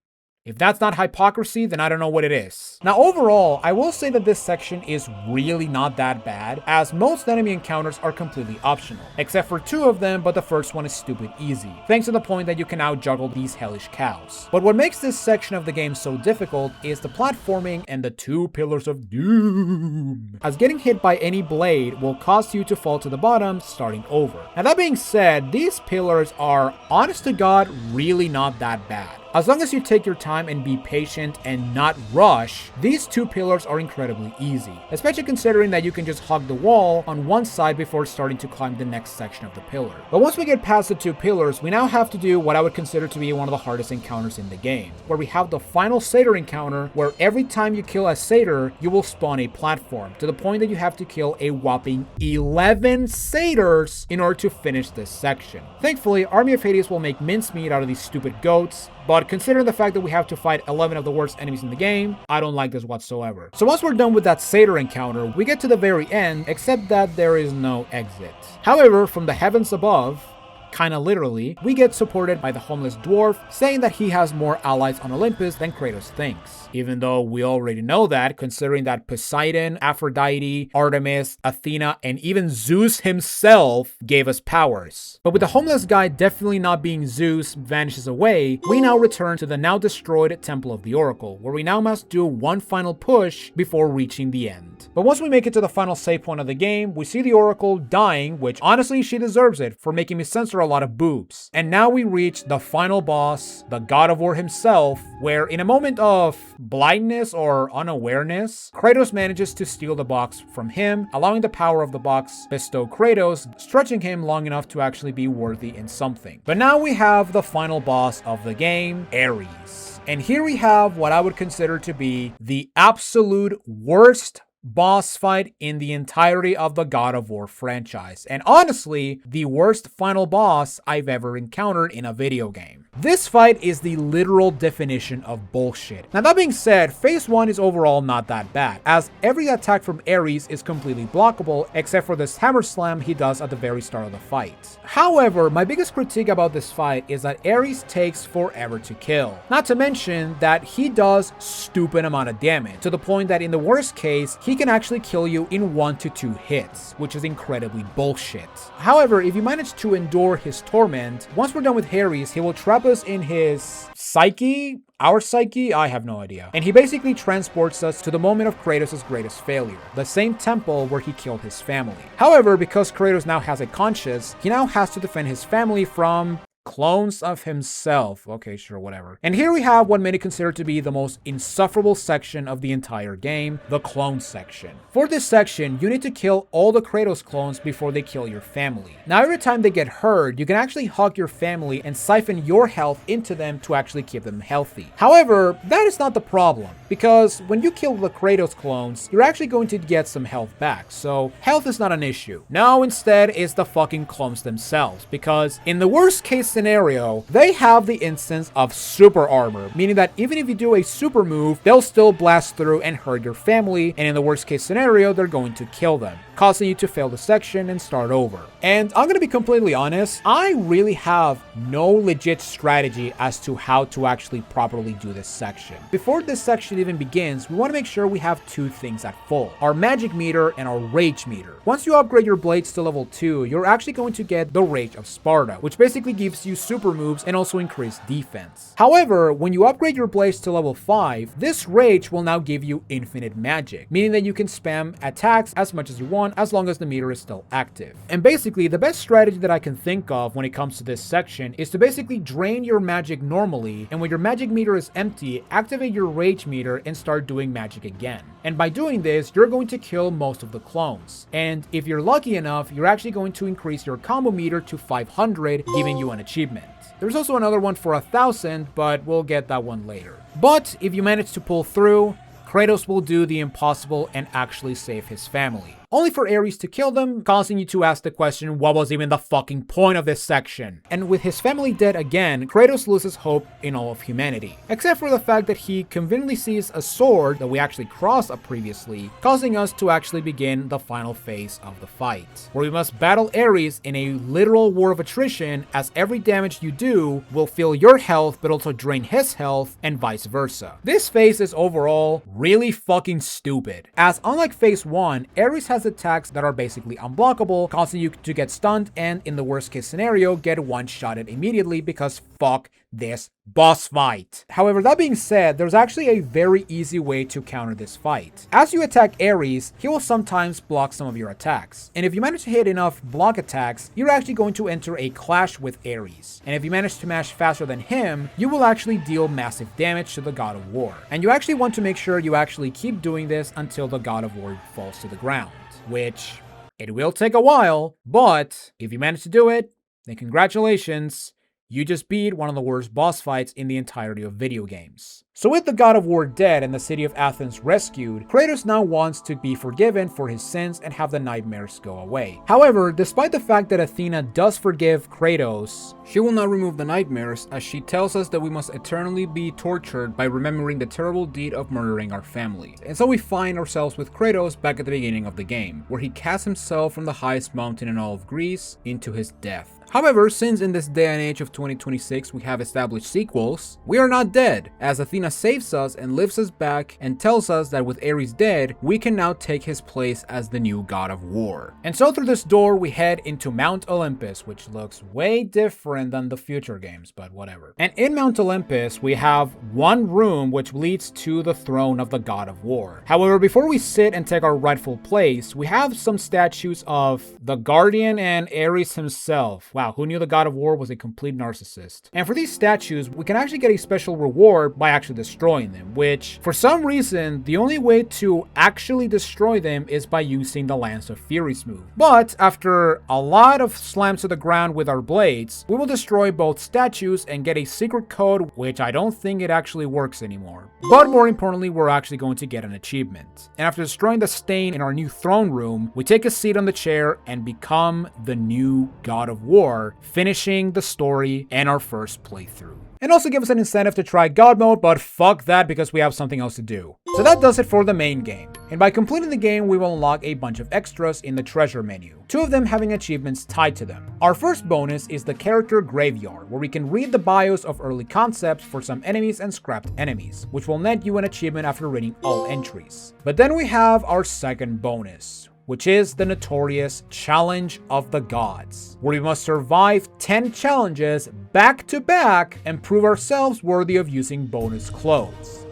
[SPEAKER 1] If that's not hypocrisy, then I don't know what it is. Now overall, I will say that this section is really not that bad, as most enemy encounters are completely optional, except for 2 of them, but the first one is stupid easy, thanks to the point that you can now juggle these hellish cows. But what makes this section of the game so difficult is the platforming and the 2 pillars of doom, as getting hit by any blade will cause you to fall to the bottom, starting over. Now that being said, these pillars are, honest to God, really not that bad. As long as you take your time and be patient and not rush, these two pillars are incredibly easy, especially considering that you can just hug the wall on one side before starting to climb the next section of the pillar. But once we get past the two pillars, we now have to do what I would consider to be one of the hardest encounters in the game, where we have the final satyr encounter, where every time you kill a satyr, you will spawn a platform, to the point that you have to kill a whopping 11 satyrs in order to finish this section. Thankfully, Army of Hades will make mincemeat out of these stupid goats, but considering the fact that we have to fight 11 of the worst enemies in the game, I don't like this whatsoever. So once we're done with that satyr encounter, we get to the very end, except that there is no exit. However, from the heavens above, kinda literally, we get supported by the homeless dwarf, saying that he has more allies on Olympus than Kratos thinks. Even though we already know that, considering that Poseidon, Aphrodite, Artemis, Athena, and even Zeus himself gave us powers. But with the homeless guy definitely not being Zeus vanishes away, we now return to the now destroyed Temple of the Oracle, where we now must do one final push before reaching the end. But once we make it to the final save point of the game, we see the Oracle dying, which honestly she deserves it for making me censor a lot of boobs. And now we reach the final boss, the God of War himself, where in a moment of blindness or unawareness, Kratos manages to steal the box from him, allowing the power of the box bestow Kratos, stretching him long enough to actually be worthy in something. But now we have the final boss of the game, Ares. And here we have what I would consider to be the absolute worst boss fight in the entirety of the God of War franchise, and honestly, the worst final boss I've ever encountered in a video game. This fight is the literal definition of bullshit. Now that being said, phase 1 is overall not that bad, as every attack from Ares is completely blockable except for this hammer slam he does at the very start of the fight. However, my biggest critique about this fight is that Ares takes forever to kill. Not to mention that he does stupid amount of damage, to the point that in the worst case, he can actually kill you in 1 to 2 hits, which is incredibly bullshit. However, if you manage to endure his torment, once we're done with Ares, he will trap us in his psyche, our psyche, I have no idea. And he basically transports us to the moment of Kratos' greatest failure, the same temple where he killed his family. However, because Kratos now has a conscience, he now has to defend his family from clones of himself. Okay, sure, whatever. And here we have what many consider to be the most insufferable section of the entire game, the clone section. For this section, you need to kill all the Kratos clones before they kill your family. Now, every time they get hurt, you can actually hug your family and siphon your health into them to actually keep them healthy. However, that is not the problem, because when you kill the Kratos clones, you're actually going to get some health back, so health is not an issue. No, instead, it's the fucking clones themselves, because in the worst case scenario, they have the instance of super armor, meaning that even if you do a super move, they'll still blast through and hurt your family, and in the worst case scenario, they're going to kill them, causing you to fail the section and start over. And I'm gonna be completely honest, I really have no legit strategy as to how to actually properly do this section. Before this section even begins, we want to make sure we have 2 things at full: our magic meter and our rage meter. Once you upgrade your blades to level 2, you're actually going to get the Rage of Sparta, which basically gives you super moves and also increased defense. However, when you upgrade your blades to level 5, this rage will now give you infinite magic, meaning that you can spam attacks as much as you want as long as the meter is still active. And basically, the best strategy that I can think of when it comes to this section is to basically drain your magic normally, and when your magic meter is empty, activate your rage meter and start doing magic again. And by doing this, you're going to kill most of the clones. And if you're lucky enough, you're actually going to increase your combo meter to 500, giving you an achievement. There's also another one for 1,000, but we'll get that one later. But if you manage to pull through, Kratos will do the impossible and actually save his family, only for Ares to kill them, causing you to ask the question, what was even the fucking point of this section? And with his family dead again, Kratos loses hope in all of humanity, except for the fact that he conveniently sees a sword that we actually crossed up previously, causing us to actually begin the final phase of the fight, where we must battle Ares in a literal war of attrition, as every damage you do will fill your health but also drain his health, and vice versa. This phase is overall really fucking stupid, as unlike phase 1, Ares has attacks that are basically unblockable, causing you to get stunned and, in the worst case scenario, get one-shotted immediately, because fuck this boss fight. However, that being said, there's actually a very easy way to counter this fight. As you attack Ares, he will sometimes block some of your attacks. And if you manage to hit enough block attacks, you're actually going to enter a clash with Ares. And if you manage to mash faster than him, you will actually deal massive damage to the God of War. And you actually want to make sure you actually keep doing this until the God of War falls to the ground, which it will take a while, but if you manage to do it, then congratulations. You just beat one of the worst boss fights in the entirety of video games. So with the God of War dead and the city of Athens rescued, Kratos now wants to be forgiven for his sins and have the nightmares go away. However, despite the fact that Athena does forgive Kratos, she will not remove the nightmares, as she tells us that we must eternally be tortured by remembering the terrible deed of murdering our family. And so we find ourselves with Kratos back at the beginning of the game, where he casts himself from the highest mountain in all of Greece into his death. However, since in this day and age of 2026 we have established sequels, we are not dead, as Athena saves us and lifts us back and tells us that with Ares dead, we can now take his place as the new God of War. And so through this door we head into Mount Olympus, which looks way different than the future games, but whatever. And in Mount Olympus we have one room which leads to the throne of the God of War. However, before we sit and take our rightful place, we have some statues of the Guardian and Ares himself. Wow, who knew the God of War was a complete narcissist? And for these statues, we can actually get a special reward by actually destroying them, which, for some reason, the only way to actually destroy them is by using the Lance of Fury's move. But after a lot of slams to the ground with our blades, we will destroy both statues and get a secret code, which I don't think it actually works anymore. But more importantly, we're actually going to get an achievement. And after destroying the stain in our new throne room, we take a seat on the chair and become the new God of War, finishing the story and our first playthrough. And also give us an incentive to try God mode, but fuck that because we have something else to do. So that does it for the main game. And by completing the game, we will unlock a bunch of extras in the treasure menu, 2 of them having achievements tied to them. Our first bonus is the character graveyard, where we can read the bios of early concepts for some enemies and scrapped enemies, which will net you an achievement after reading all entries. But then we have our second bonus, which is the notorious Challenge of the Gods, where we must survive 10 challenges back to back and prove ourselves worthy of using bonus clothes.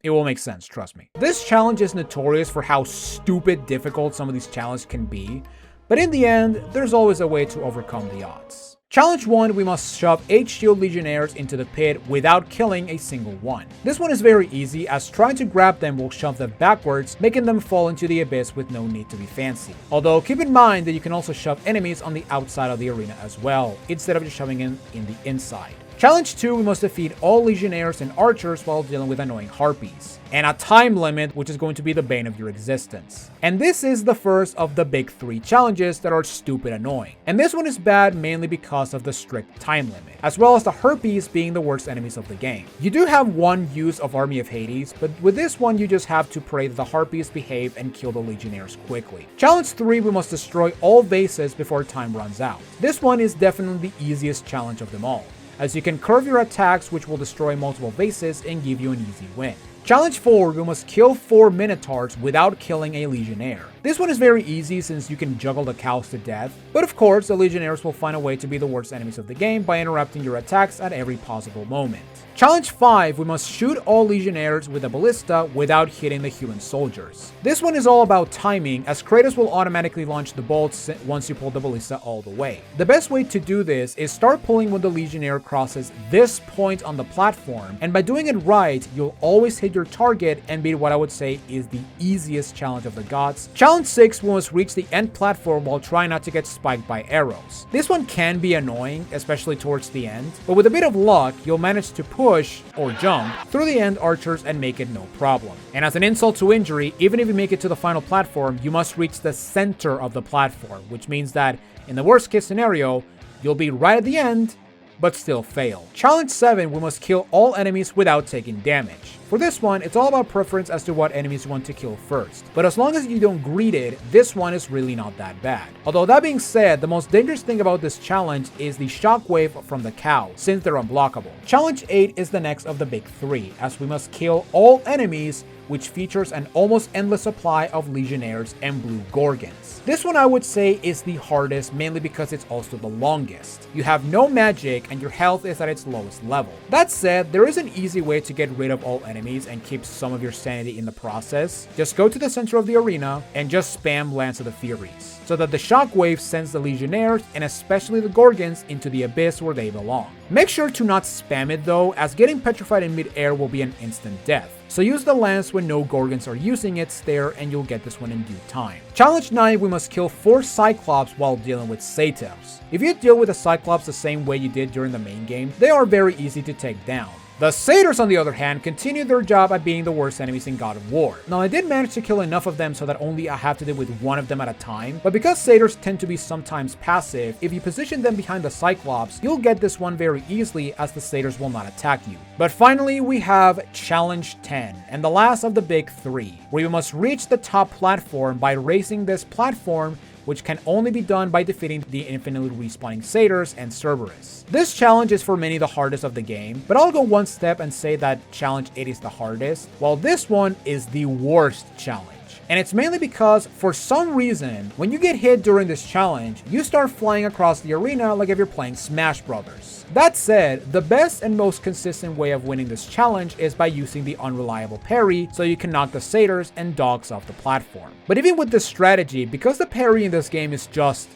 [SPEAKER 1] It will make sense, trust me. This challenge is notorious for how stupid difficult some of these challenges can be, but in the end, there's always a way to overcome the odds. Challenge 1, we must shove 8 shield legionnaires into the pit without killing a single one. This one is very easy, as trying to grab them will shove them backwards, making them fall into the abyss with no need to be fancy. Although keep in mind that you can also shove enemies on the outside of the arena as well, instead of just shoving them in the inside. Challenge 2, we must defeat all legionnaires and archers while dealing with annoying harpies, and a time limit which is going to be the bane of your existence. And this is the first of the big 3 challenges that are stupid annoying. And this one is bad mainly because of the strict time limit, as well as the harpies being the worst enemies of the game. You do have one use of Army of Hades, but with this one you just have to pray that the harpies behave and kill the legionnaires quickly. Challenge 3, we must destroy all vases before time runs out. This one is definitely the easiest challenge of them all, as you can curve your attacks which will destroy multiple vases and give you an easy win. Challenge 4, we must kill 4 minotaurs without killing a legionnaire. This one is very easy since you can juggle the cows to death, but of course the legionnaires will find a way to be the worst enemies of the game by interrupting your attacks at every possible moment. Challenge 5, we must shoot all legionnaires with a ballista without hitting the human soldiers. This one is all about timing, as Kratos will automatically launch the bolts once you pull the ballista all the way. The best way to do this is start pulling when the legionnaire crosses this point on the platform, and by doing it right, you'll always hit your target and beat what I would say is the easiest challenge of the gods. Challenge 6, we must reach the end platform while trying not to get spiked by arrows. This one can be annoying, especially towards the end, but with a bit of luck, you'll manage to push or jump through the end archers and make it no problem. And as an insult to injury, even if you make it to the final platform, you must reach the center of the platform, which means that in the worst case scenario, you'll be right at the end, but still fail. Challenge 7, we must kill all enemies without taking damage. For this one, it's all about preference as to what enemies you want to kill first, but as long as you don't greet it, this one is really not that bad. Although that being said, the most dangerous thing about this challenge is the shockwave from the cow, since they're unblockable. Challenge 8 is the next of the big 3, as we must kill all enemies which features an almost endless supply of Legionnaires and Blue Gorgons. This one I would say is the hardest, mainly because it's also the longest. You have no magic and your health is at its lowest level. That said, there is an easy way to get rid of all enemies and keep some of your sanity in the process. Just go to the center of the arena and just spam Lance of the Furies, so that the shockwave sends the Legionnaires and especially the Gorgons into the abyss where they belong. Make sure to not spam it though, as getting petrified in mid-air will be an instant death. So use the lance when no Gorgons are using its there and you'll get this one in due time. Challenge 9, we must kill 4 Cyclops while dealing with Satyrs. If you deal with the Cyclops the same way you did during the main game, they are very easy to take down. The Satyrs, on the other hand, continue their job at being the worst enemies in God of War. Now, I did manage to kill enough of them so that only I have to deal with one of them at a time, but because Satyrs tend to be sometimes passive, if you position them behind the Cyclops, you'll get this one very easily as the Satyrs will not attack you. But finally, we have Challenge 10, and the last of the big 3, where you must reach the top platform by racing this platform, which can only be done by defeating the infinitely respawning Satyrs and Cerberus. This challenge is for many the hardest of the game, but I'll go one step and say that Challenge 8 is the hardest, while this one is the worst challenge. And it's mainly because, for some reason, when you get hit during this challenge, you start flying across the arena like if you're playing Smash Brothers. That said, the best and most consistent way of winning this challenge is by using the unreliable parry, so you can knock the Satyrs and dogs off the platform. But even with this strategy, because the parry in this game is just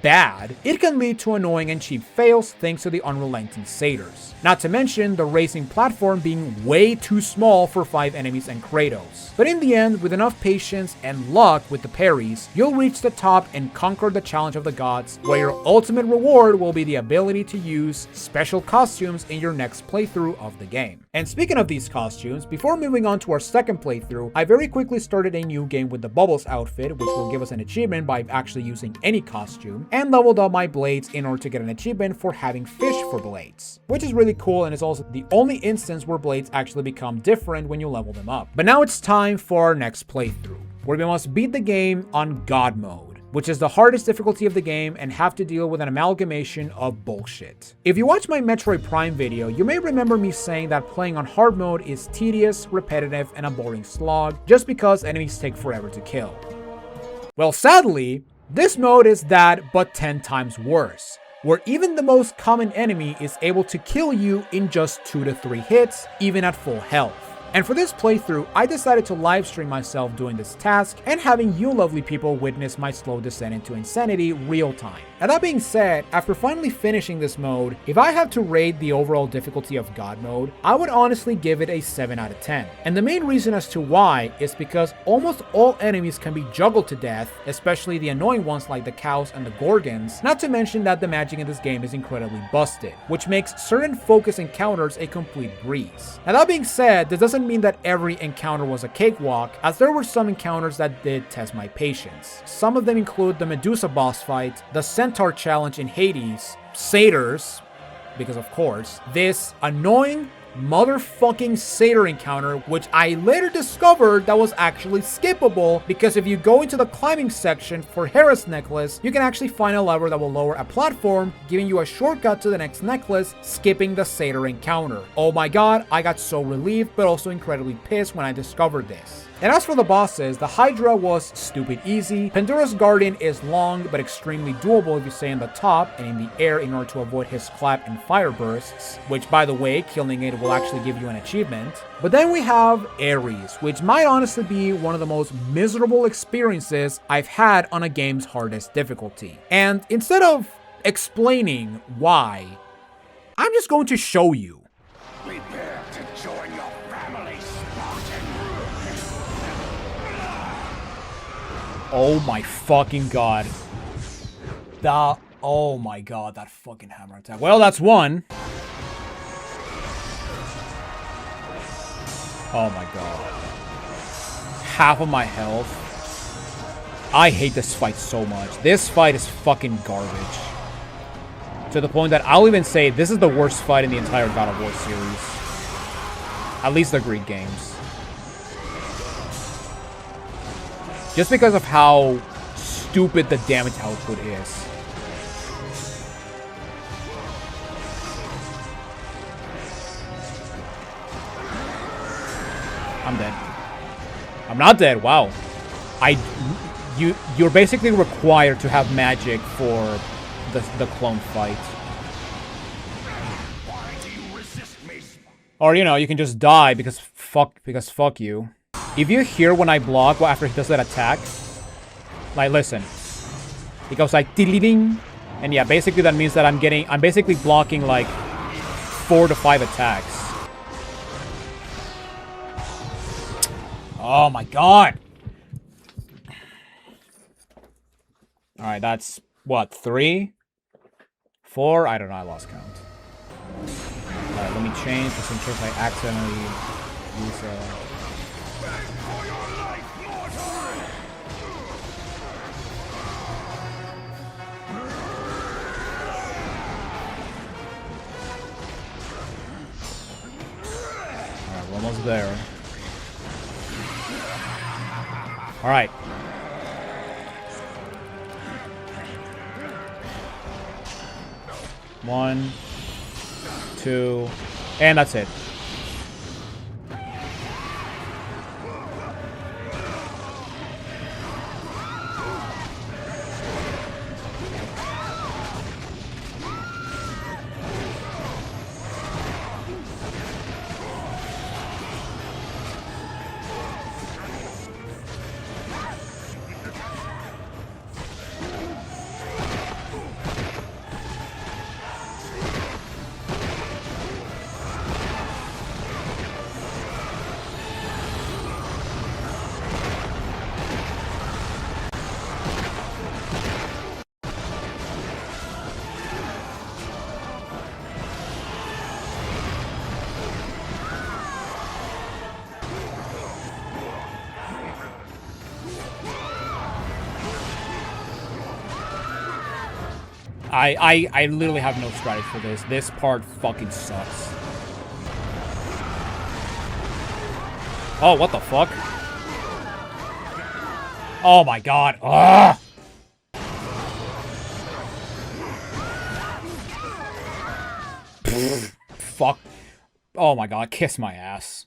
[SPEAKER 1] bad, it can lead to annoying and cheap fails thanks to the unrelenting Satyrs. Not to mention the racing platform being way too small for 5 enemies and Kratos. But in the end, with enough patience and luck with the parries, you'll reach the top and conquer the challenge of the gods, where your ultimate reward will be the ability to use special costumes in your next playthrough of the game. And speaking of these costumes, before moving on to our second playthrough, I very quickly started a new game with the Bubbles outfit, which will give us an achievement by actually using any costume, and leveled up my blades in order to get an achievement for having fish for blades, which is really cool and is also the only instance where blades actually become different when you level them up. But now it's time for our next playthrough, where we must beat the game on God mode, which is the hardest difficulty of the game and have to deal with an amalgamation of bullshit. If you watch my Metroid Prime video, you may remember me saying that playing on hard mode is tedious, repetitive, and a boring slog just because enemies take forever to kill. Well, sadly, this mode is that, but 10 times worse, where even the most common enemy is able to kill you in just 2 to 3 hits, even at full health. And for this playthrough, I decided to livestream myself doing this task and having you lovely people witness my slow descent into insanity real time. Now that being said, after finally finishing this mode, if I have to rate the overall difficulty of God mode, I would honestly give it a 7 out of 10. And the main reason as to why is because almost all enemies can be juggled to death, especially the annoying ones like the cows and the Gorgons, not to mention that the magic in this game is incredibly busted, which makes certain focus encounters a complete breeze. Now that being said, this doesn't mean that every encounter was a cakewalk, as there were some encounters that did test my patience. Some of them include the Medusa boss fight, the Centaur challenge in Hades, Satyrs, because of course, this annoying motherfucking Satyr encounter, which I later discovered that was actually skippable, because if you go into the climbing section for Hera's necklace, you can actually find a lever that will lower a platform, giving you a shortcut to the next necklace, skipping the Satyr encounter. Oh my god, I got so relieved, but also incredibly pissed when I discovered this. And as for the bosses, the Hydra was stupid easy, Pandora's Guardian is long but extremely doable if you stay in the top and in the air in order to avoid his clap and fire bursts, which by the way, killing it will actually give you an achievement. But then we have Ares, which might honestly be one of the most miserable experiences I've had on a game's hardest difficulty. And instead of explaining why, I'm just going to show you.
[SPEAKER 3] Prepare to join your family, Spartan.
[SPEAKER 1] Oh my fucking god. Oh my god, that fucking hammer attack. Well, that's one. Oh my god. Half of my health. I hate this fight so much. This fight is fucking garbage. To the point that I'll even say this is the worst fight in the entire God of War series. At least the Greek games. Just because of how stupid the damage output is. I'm dead. I'm not dead. Wow. You're basically required to have magic for the clone fight.
[SPEAKER 3] Why do you resist me?
[SPEAKER 1] Or, you know, you can just die because fuck you. If you hear when I block after he does that attack, like, listen. It goes like ding, and yeah, basically that means that I'm basically blocking like 4 to 5 attacks. Oh my god. All right, that's what, 3, 4? I don't know. I lost count. All right, let me change just in case I accidentally use
[SPEAKER 3] For your life, mortal!
[SPEAKER 1] Alright, we're almost there. Alright. One, 2, and that's it. I literally have no strategy for this. This part fucking sucks. Oh, what the fuck? Oh my god. Ugh! Fuck. Oh my god, kiss my ass.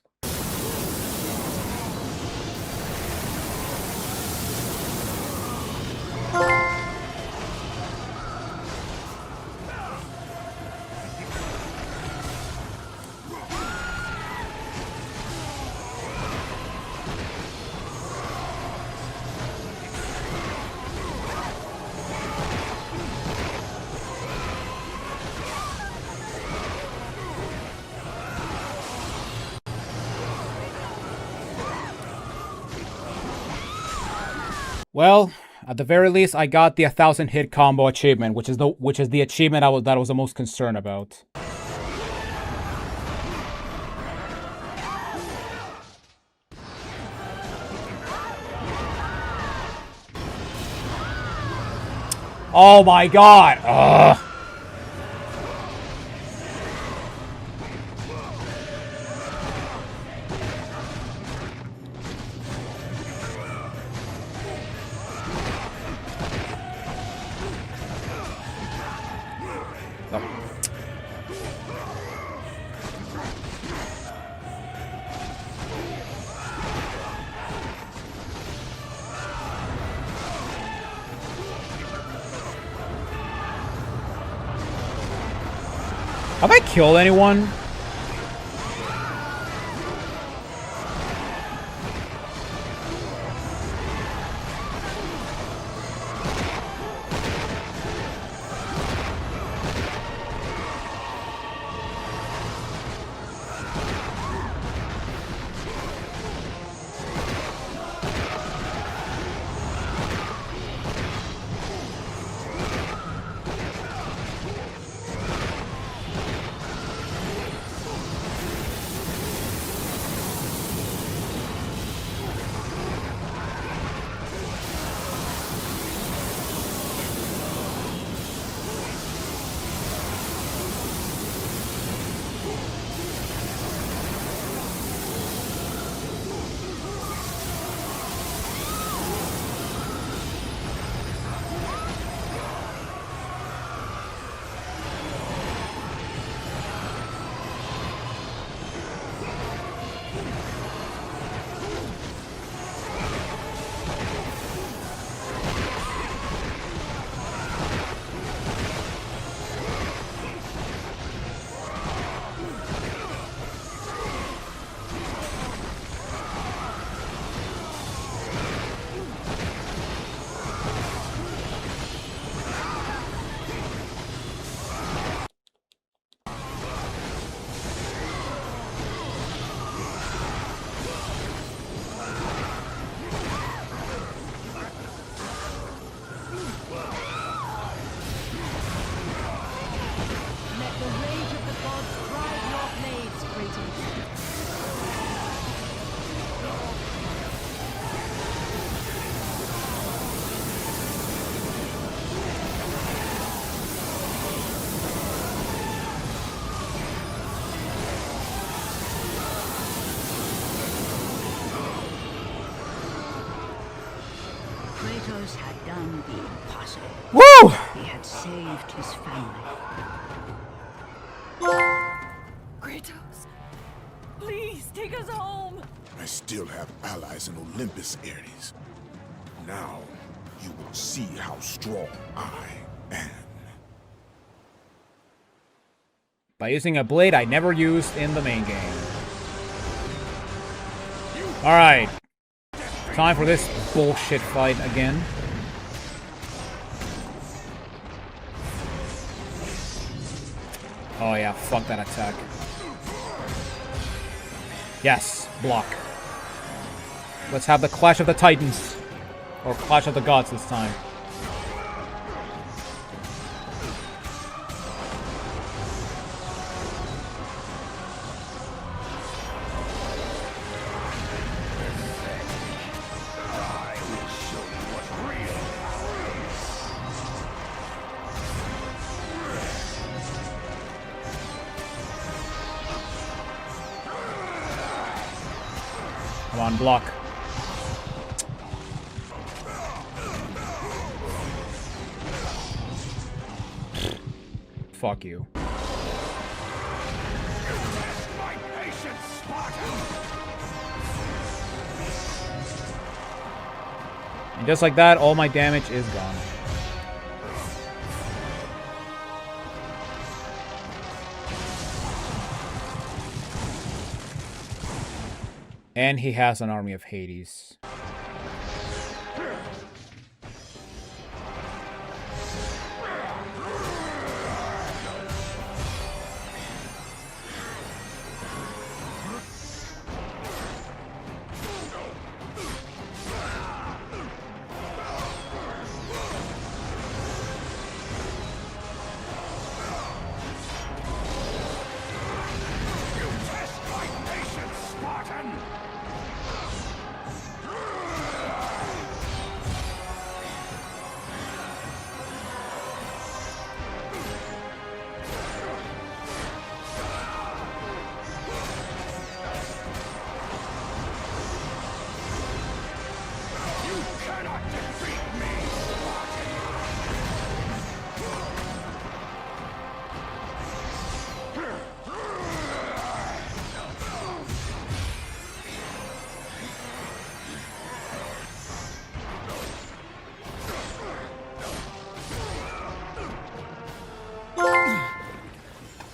[SPEAKER 1] Well, at the very least, I got the 1,000 hit combo achievement, which is the achievement that I was the most concerned about. Oh my god! Ugh. Have I killed anyone?
[SPEAKER 4] Kratos had done the impossible.
[SPEAKER 1] Woo!
[SPEAKER 4] He had saved his family.
[SPEAKER 5] Kratos, please take us home.
[SPEAKER 6] I still have allies in Olympus, Ares. Now, you will see how strong I am.
[SPEAKER 1] By using a blade I never used in the main game. Alright. Time for this bullshit fight again. Oh yeah, fuck that attack. Yes, block. Let's have the Clash of the Titans. Or Clash of the Gods this time. Come on, block. Fuck you.
[SPEAKER 3] My patience, Spartan!
[SPEAKER 1] And just like that, all my damage is gone. And he has an army of Hades.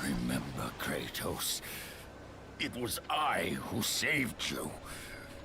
[SPEAKER 3] Remember, Kratos, it was I who saved you.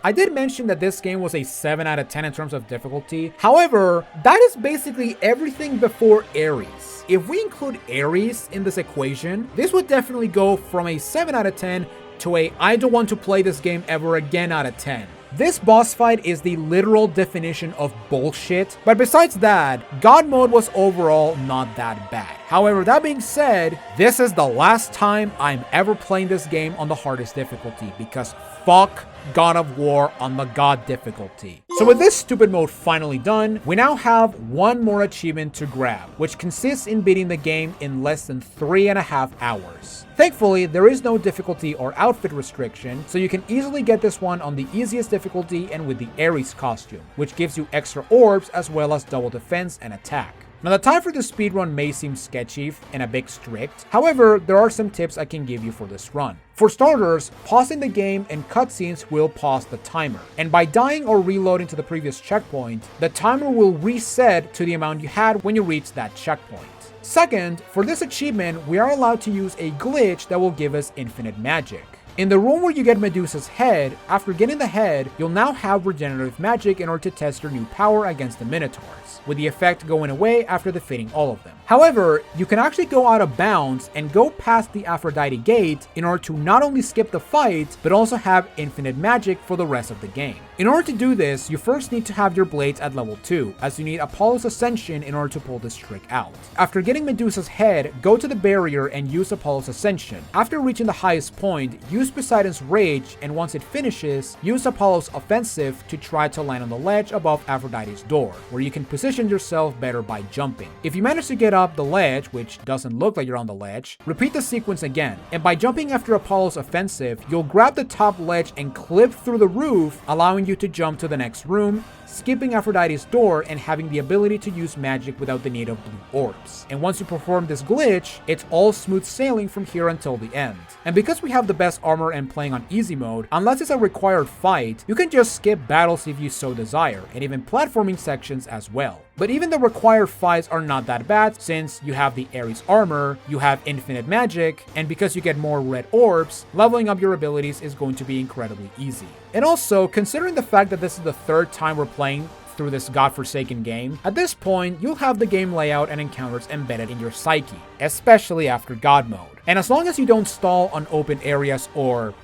[SPEAKER 1] I did mention that this game was a 7 out of 10 in terms of difficulty. However, that is basically everything before Ares. If we include Ares in this equation, this would definitely go from a 7 out of 10 to a I don't want to play this game ever again out of 10. This boss fight is the literal definition of bullshit, but besides that, God mode was overall not that bad. However, that being said, this is the last time I'm ever playing this game on the hardest difficulty, because fuck God of War on the God difficulty. So with this stupid mode finally done, we now have one more achievement to grab, which consists in beating the game in less than 3.5 hours. Thankfully, there is no difficulty or outfit restriction, so you can easily get this one on the easiest difficulty and with the Ares costume, which gives you extra orbs as well as double defense and attack. Now, the time for this speedrun may seem sketchy and a bit strict. However, there are some tips I can give you for this run. For starters, pausing the game and cutscenes will pause the timer. And by dying or reloading to the previous checkpoint, the timer will reset to the amount you had when you reach that checkpoint. Second, for this achievement, we are allowed to use a glitch that will give us infinite magic. In the room where you get Medusa's head, after getting the head, you'll now have regenerative magic in order to test your new power against the Minotaurs, with the effect going away after defeating all of them. However, you can actually go out of bounds and go past the Aphrodite gate in order to not only skip the fight, but also have infinite magic for the rest of the game. In order to do this, you first need to have your blades at level 2, as you need Apollo's Ascension in order to pull this trick out. After getting Medusa's head, go to the barrier and use Apollo's Ascension. After reaching the highest point, use use Poseidon's Rage, and once it finishes, use Apollo's Offensive to try to land on the ledge above Aphrodite's door, where you can position yourself better by jumping. If you manage to get up the ledge, which doesn't look like you're on the ledge, repeat the sequence again, and by jumping after Apollo's Offensive, you'll grab the top ledge and clip through the roof, allowing you to jump to the next room, skipping Aphrodite's door and having the ability to use magic without the need of blue orbs. And once you perform this glitch, it's all smooth sailing from here until the end. And because we have the best armor and playing on easy mode, unless it's a required fight, you can just skip battles if you so desire, and even platforming sections as well. But even the required fights are not that bad, since you have the Ares armor, you have infinite magic, and because you get more red orbs, leveling up your abilities is going to be incredibly easy. And also, considering the fact that this is the third time we're playing through this godforsaken game, at this point, you'll have the game layout and encounters embedded in your psyche, especially after God mode. And as long as you don't stall on open areas or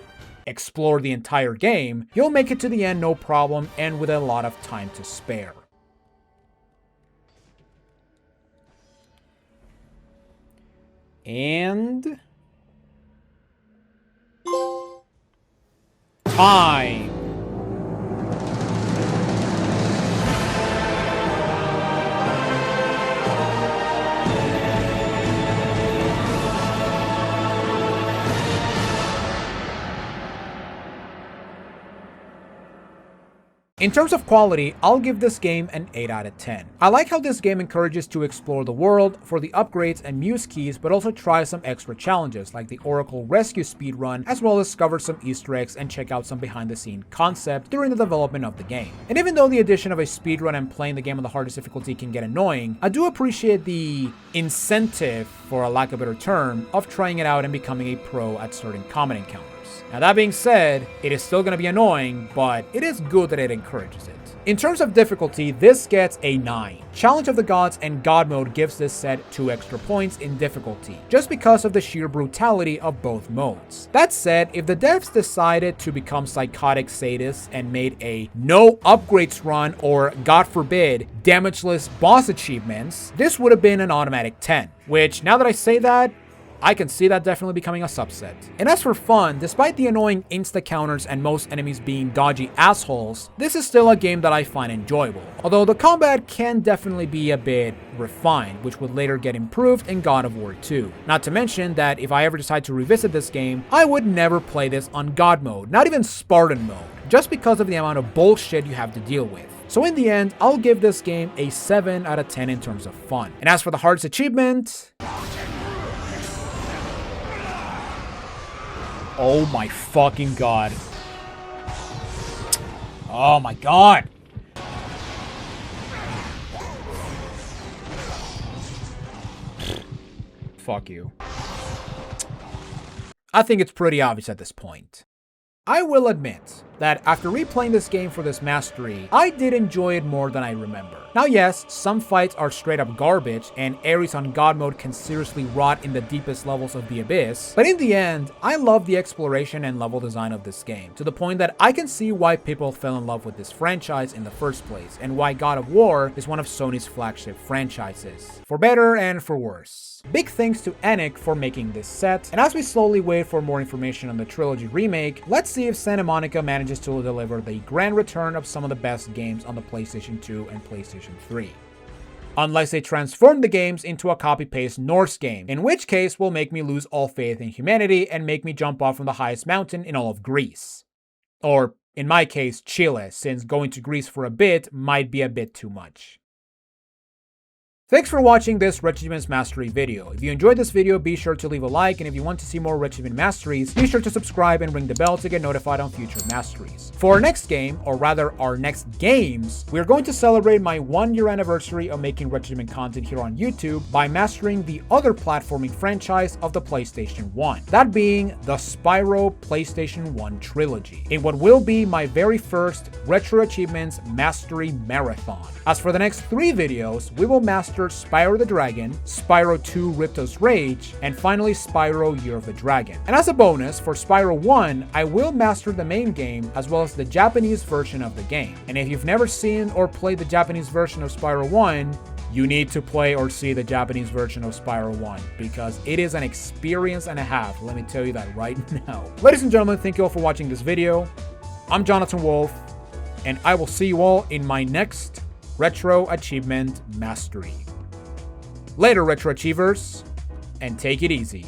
[SPEAKER 1] explore the entire game, you'll make it to the end no problem and with a lot of time to spare. And time. In terms of quality, I'll give this game an 8 out of 10. I like how this game encourages to explore the world for the upgrades and muse keys, but also try some extra challenges like the Oracle Rescue speedrun, as well as discover some Easter eggs and check out some behind the scene concept during the development of the game. And even though the addition of a speedrun and playing the game on the hardest difficulty can get annoying, I do appreciate the incentive, for a lack of a better term, of trying it out and becoming a pro at certain combat encounters. Now that being said, it is still going to be annoying, but it is good that it encourages it. In terms of difficulty, this gets a 9. Challenge of the Gods and God mode gives this set 2 extra points in difficulty, just because of the sheer brutality of both modes. That said, if the devs decided to become psychotic sadists and made a no upgrades run or, God forbid, damageless boss achievements, this would have been an automatic 10, which now that I say that, I can see that definitely becoming a subset. And as for fun, despite the annoying insta counters and most enemies being dodgy assholes, this is still a game that I find enjoyable. Although the combat can definitely be a bit refined, which would later get improved in God of War 2. Not to mention that if I ever decide to revisit this game, I would never play this on God mode, not even Spartan mode, just because of the amount of bullshit you have to deal with. So in the end, I'll give this game a 7 out of 10 in terms of fun. And as for the hardest achievement, oh my fucking god. Oh my god. Fuck you. I think it's pretty obvious at this point. I will admit that after replaying this game for this mastery, I did enjoy it more than I remember. Now yes, some fights are straight up garbage, and Ares on God mode can seriously rot in the deepest levels of the abyss, but in the end, I love the exploration and level design of this game, to the point that I can see why people fell in love with this franchise in the first place, and why God of War is one of Sony's flagship franchises, for better and for worse. Big thanks to Anik for making this set, and as we slowly wait for more information on the trilogy remake, let's see if Santa Monica manages to deliver the grand return of some of the best games on the PlayStation 2 and PlayStation 3. Unless they transform the games into a copy-paste Norse game, in which case will make me lose all faith in humanity and make me jump off from the highest mountain in all of Greece. Or, in my case, Chile, since going to Greece for a bit might be a bit too much. Thanks for watching this RetroAchievements Mastery video. If you enjoyed this video, be sure to leave a like, and if you want to see more RetroAchievement Masteries, be sure to subscribe and ring the bell to get notified on future Masteries. For our next game, or rather our next games, we are going to celebrate my 1-year anniversary of making RetroAchievement content here on YouTube by mastering the other platforming franchise of the PlayStation 1, that being the Spyro PlayStation 1 trilogy, in what will be my very first RetroAchievements Mastery Marathon. As for the next 3 videos, we will master Spyro the Dragon, Spyro 2 Ripto's Rage, and finally Spyro Year of the Dragon. And as a bonus, for Spyro 1, I will master the main game as well as the Japanese version of the game. And if you've never seen or played the Japanese version of Spyro 1, you need to play or see the Japanese version of Spyro 1 because it is an experience and a half. Let me tell you that right now. Ladies and gentlemen, thank you all for watching this video. I'm Jonathan Wolf, and I will see you all in my next Retro Achievement Mastery. Later, Retro Achievers, and take it easy.